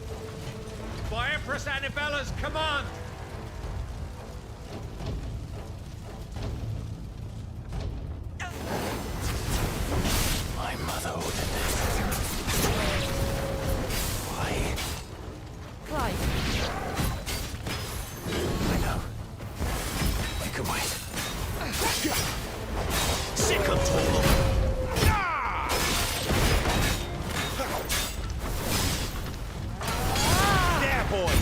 By Empress Annibella's command! My mother ordered this. Why? Clive. I know. You can wait. Sick of Torgal! There, boy!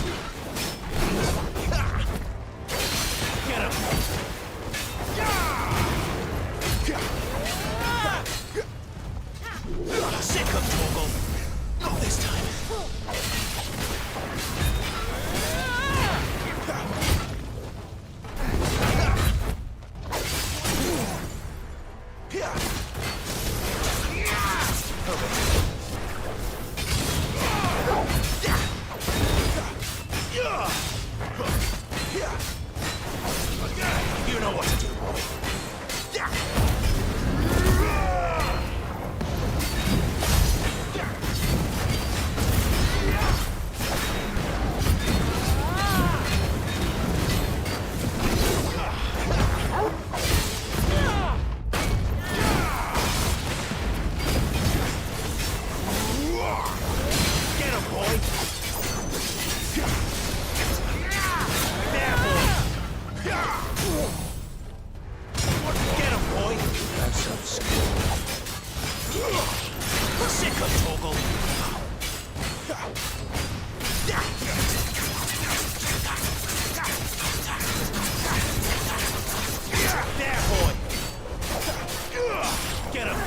Sick of Torgal! There, boy! Get him!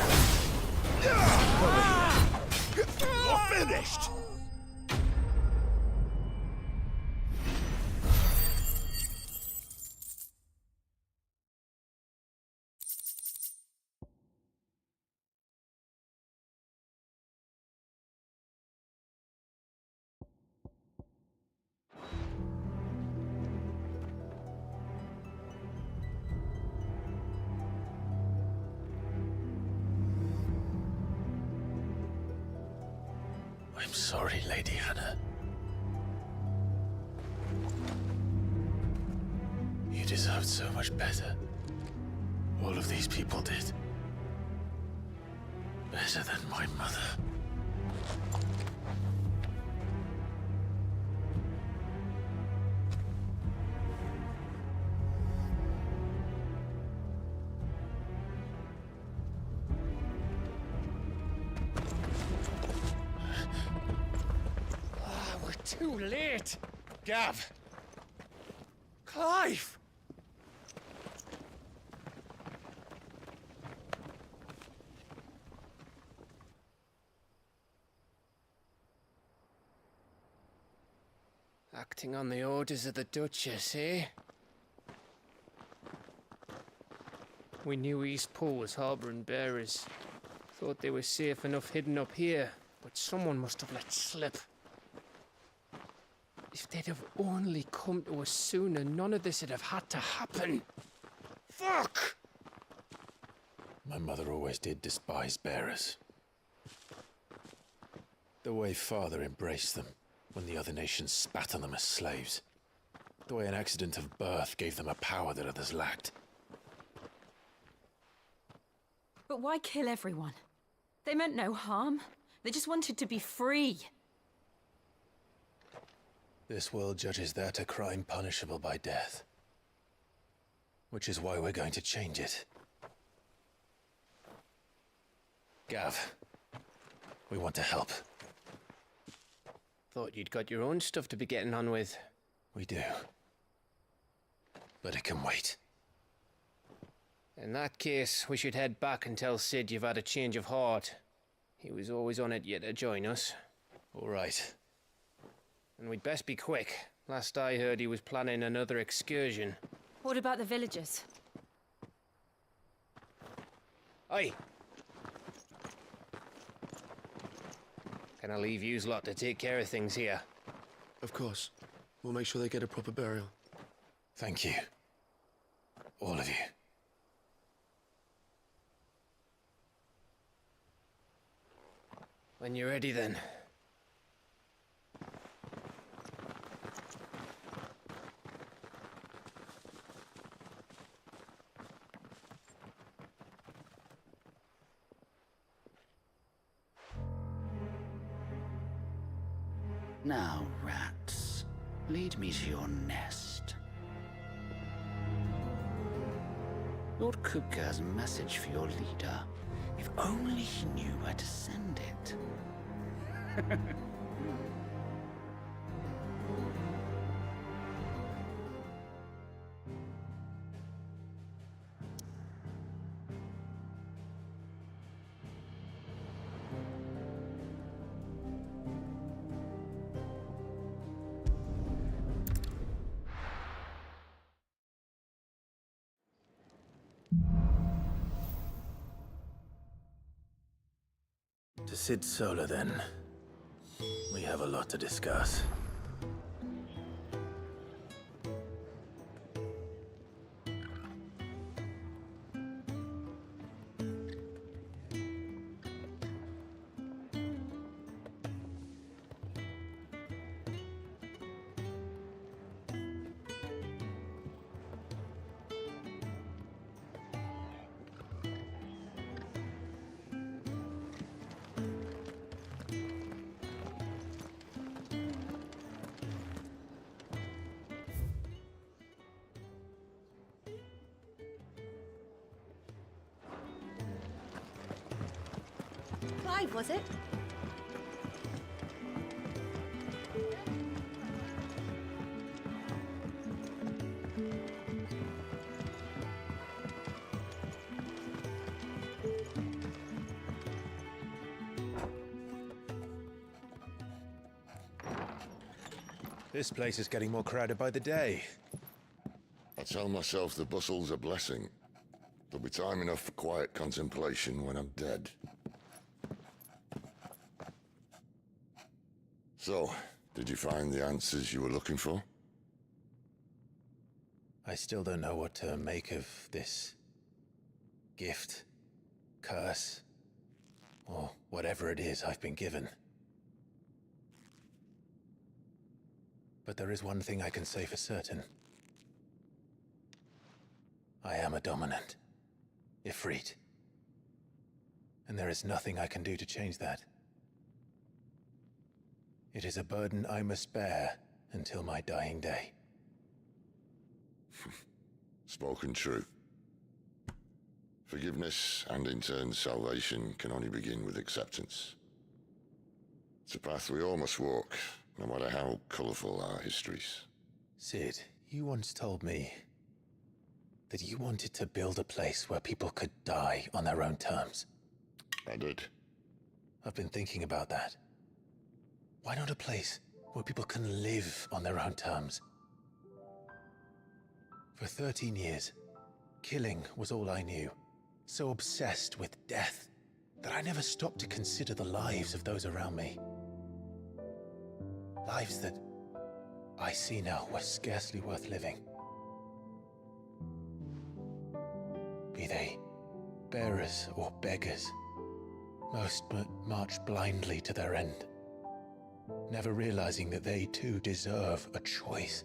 You're finished! I'm sorry, Lady Hannah. You deserved so much better. All of these people did. Better than my mother. Too late! Gav! Clive! Acting on the orders of the Duchess, eh? We knew East Pool was harbouring bearers. Thought they were safe enough hidden up here, but someone must have let slip. If they'd have only come to us sooner, none of this would have had to happen. Fuck! My mother always did despise bearers. The way Father embraced them when the other nations spat on them as slaves. The way an accident of birth gave them a power that others lacked. But why kill everyone? They meant no harm. They just wanted to be free. This world judges that a crime punishable by death. Which is why we're going to change it. Gav, we want to help. Thought you'd got your own stuff to be getting on with. We do. But it can wait. In that case, we should head back and tell Sid you've had a change of heart. He was always on it yet to join us. All right. And we'd best be quick. Last I heard, he was planning another excursion. What about the villagers? Aye. Can I leave yous lot to take care of things here? Of course. We'll make sure they get a proper burial. Thank you. All of you. When you're ready, then. Now, rats, lead me to your nest. Lord Kupka has a message for your leader. If only he knew where to send it. To Sid Solar, then. We have a lot to discuss. Clive, was it? This place is getting more crowded by the day. I tell myself the bustle's a blessing. There'll be time enough for quiet contemplation when I'm dead. So, did you find the answers you were looking for? I still don't know what to make of this gift, curse, or whatever it is I've been given. But there is one thing I can say for certain. I am a dominant, Ifrit. And there is nothing I can do to change that. It is a burden I must bear until my dying day. Spoken true. Forgiveness and in turn salvation can only begin with acceptance. It's a path we all must walk, no matter how colourful our histories. Sid, you once told me that you wanted to build a place where people could die on their own terms. I did. I've been thinking about that. Why not a place where people can live on their own terms? For 13 years, killing was all I knew. So obsessed with death that I never stopped to consider the lives of those around me. Lives that I see now were scarcely worth living. Be they bearers or beggars, most march blindly to their end, never realizing that they too deserve a choice.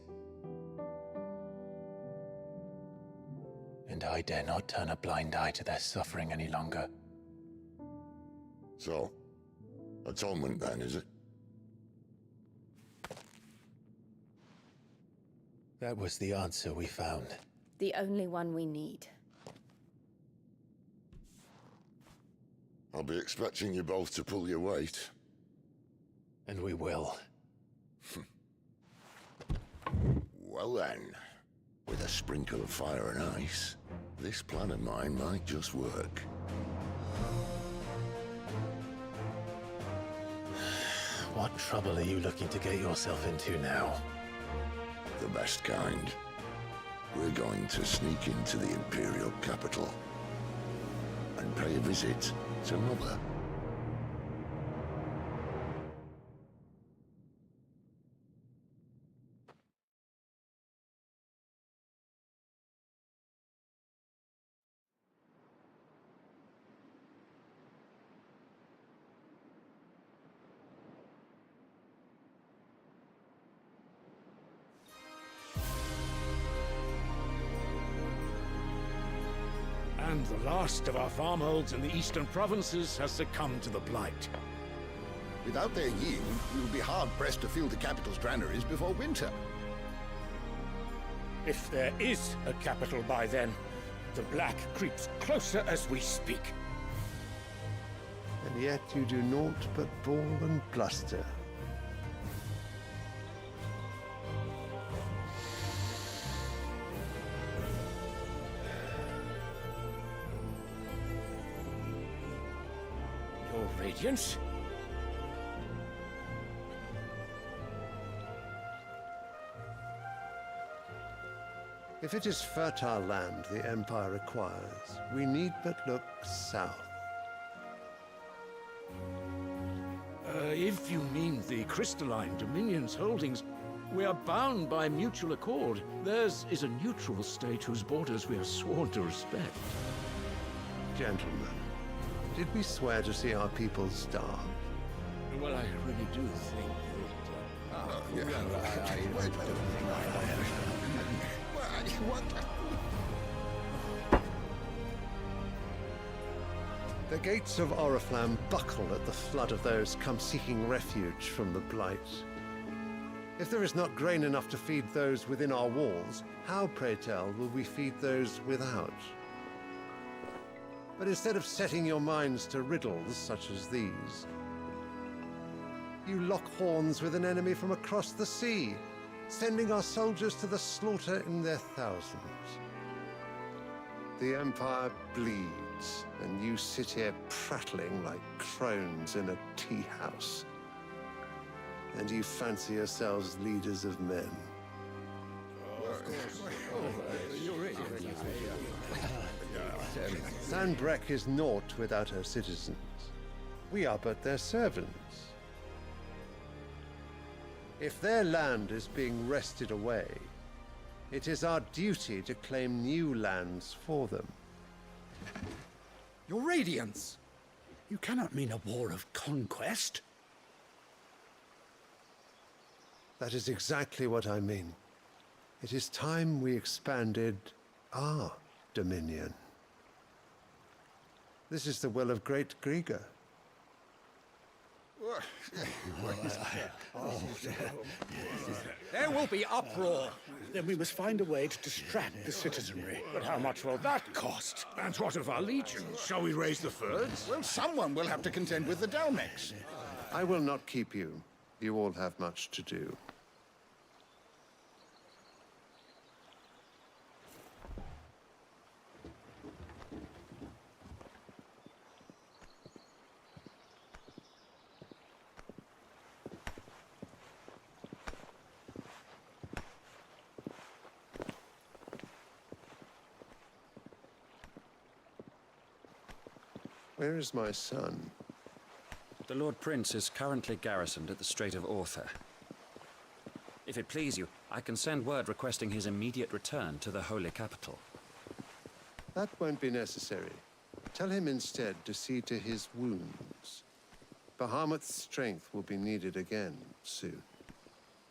And I dare not turn a blind eye to their suffering any longer. So, atonement then, is it? That was the answer we found. The only one we need. I'll be expecting you both to pull your weight. And we will. Well then, with a sprinkle of fire and ice, this plan of mine might just work. What trouble are you looking to get yourself into now? The best kind. We're going to sneak into the Imperial capital and pay a visit to Mother. And the last of our farmholds in the eastern provinces has succumbed to the blight. Without their yield, we will be hard-pressed to fill the capital's granaries before winter. If there is a capital by then, the black creeps closer as we speak. And yet you do naught but bawl and bluster. Your Radiance? If it is fertile land the Empire requires, we need but look south. If you mean the crystalline Dominion's holdings, we are bound by mutual accord. Theirs is a neutral state whose borders we are sworn to respect. Gentlemen, did we swear to see our people starve? Well, I really do think The gates of Oriflamme buckle at the flood of those come seeking refuge from the Blight. If there is not grain enough to feed those within our walls, how, pray tell, will we feed those without? But instead of setting your minds to riddles such as these, you lock horns with an enemy from across the sea, sending our soldiers to the slaughter in their thousands. The Empire bleeds, and you sit here prattling like crones in a tea house. And you fancy yourselves leaders of men. Sandbreck is naught without her citizens. We are but their servants. If their land is being wrested away, it is our duty to claim new lands for them. Your Radiance! You cannot mean a war of conquest. That is exactly what I mean. It is time we expanded our dominion. This is the will of great Grieger. There will be uproar. Then we must find a way to distract the citizenry. But how much will that cost? And what of our legions? Shall we raise the furs? Well, someone will have to contend with the Dalmex. I will not keep you. You all have much to do. Where is my son? The Lord Prince is currently garrisoned at the Strait of Author. If it please you, I can send word requesting his immediate return to the Holy Capital. That won't be necessary. Tell him instead to see to his wounds. Bahamut's strength will be needed again soon.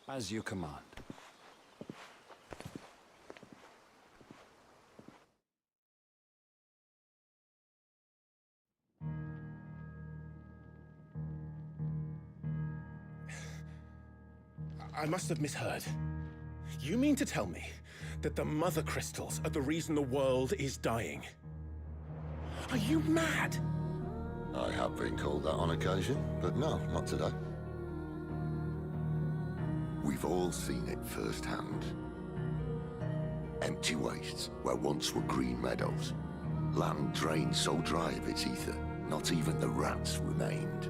As you command. I must have misheard. You mean to tell me that the mother crystals are the reason the world is dying? Are you mad? I have been called that on occasion, but no, not today. We've all seen it firsthand. Empty wastes where once were green meadows. Land drained so dry of its ether, not even the rats remained.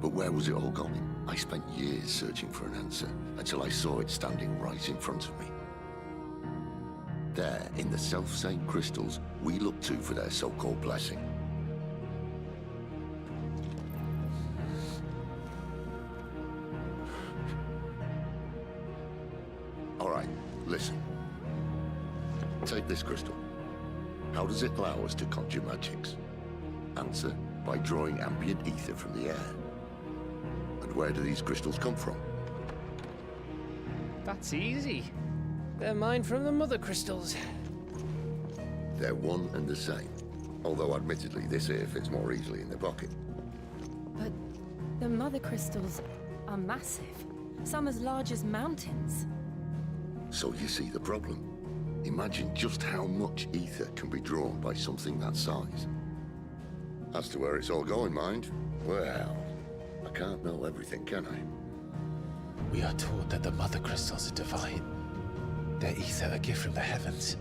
But where was it all going? I spent years searching for an answer, until I saw it standing right in front of me. There, in the self-same crystals we look to for their so-called blessing. All right, listen. Take this crystal. How does it allow us to conjure magics? Answer, by drawing ambient ether from the air. And where do these crystals come from? That's easy. They're mine from the mother crystals. They're one and the same. Although admittedly this here fits more easily in the pocket. But the mother crystals are massive. Some as large as mountains. So you see the problem. Imagine just how much ether can be drawn by something that size. As to where it's all going, mind, well, I can't know everything, can I? We are taught that the mother crystals are divine. Their ether a gift from the heavens.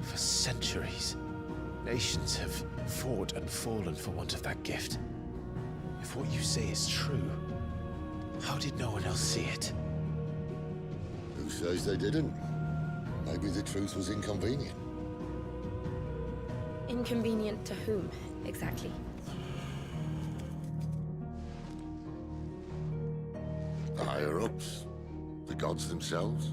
For centuries, nations have fought and fallen for want of that gift. If what you say is true, how did no one else see it? Who says they didn't? Maybe the truth was inconvenient. Inconvenient to whom, exactly? The higher-ups, the gods themselves.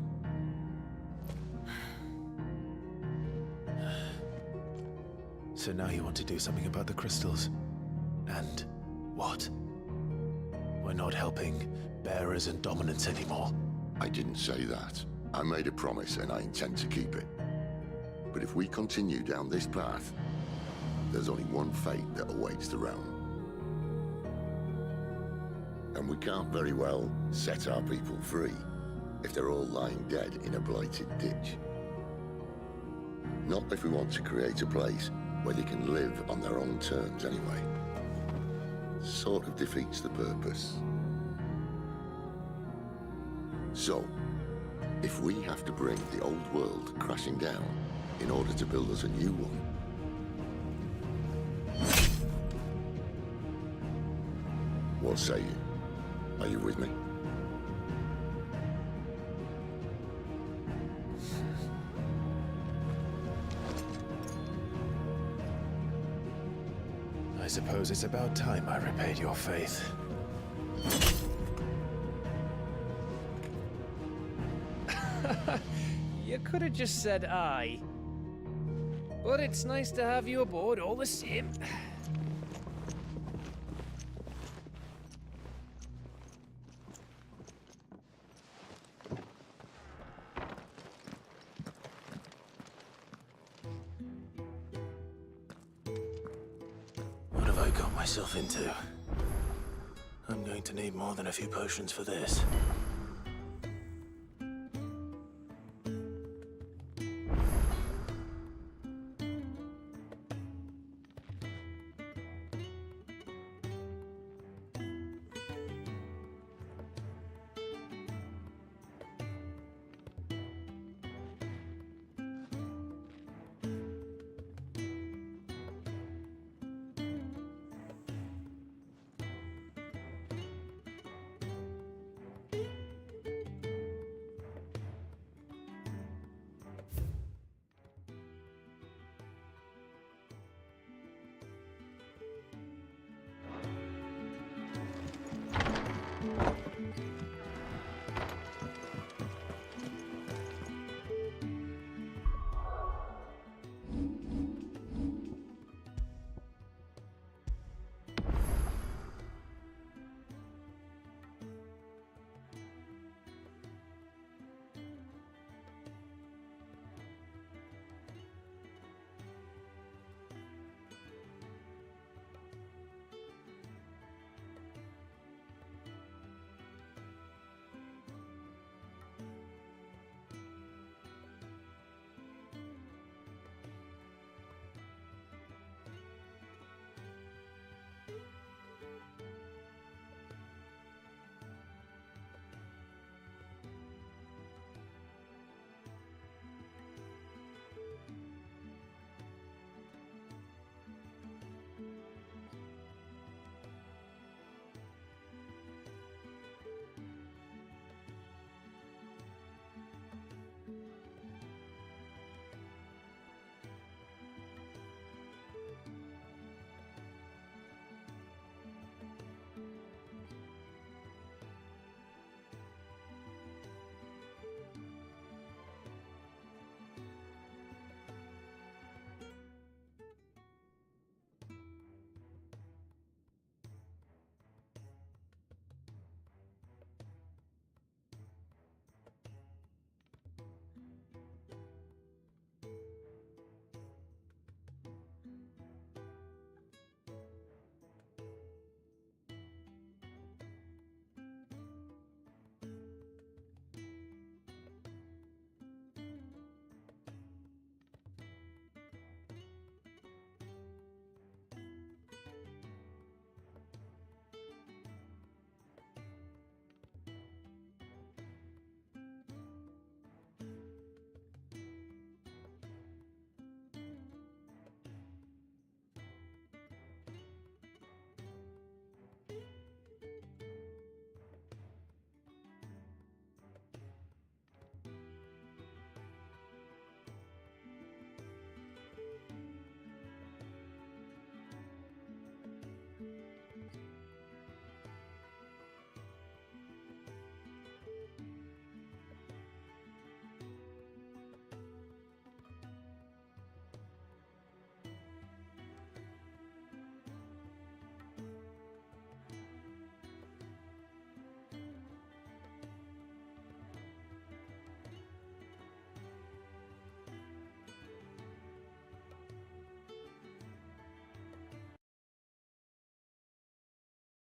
So now you want to do something about the crystals? And what? We're not helping bearers and dominants anymore. I didn't say that. I made a promise and I intend to keep it. But if we continue down this path, there's only one fate that awaits the realm. And we can't very well set our people free if they're all lying dead in a blighted ditch. Not if we want to create a place where they can live on their own terms anyway. Sort of defeats the purpose. So, if we have to bring the old world crashing down in order to build us a new one, what say you? Are you with me? I suppose it's about time I repaid your faith. You could have just said aye. But it's nice to have you aboard all the same. What have I got myself into? I'm going to need more than a few potions for this.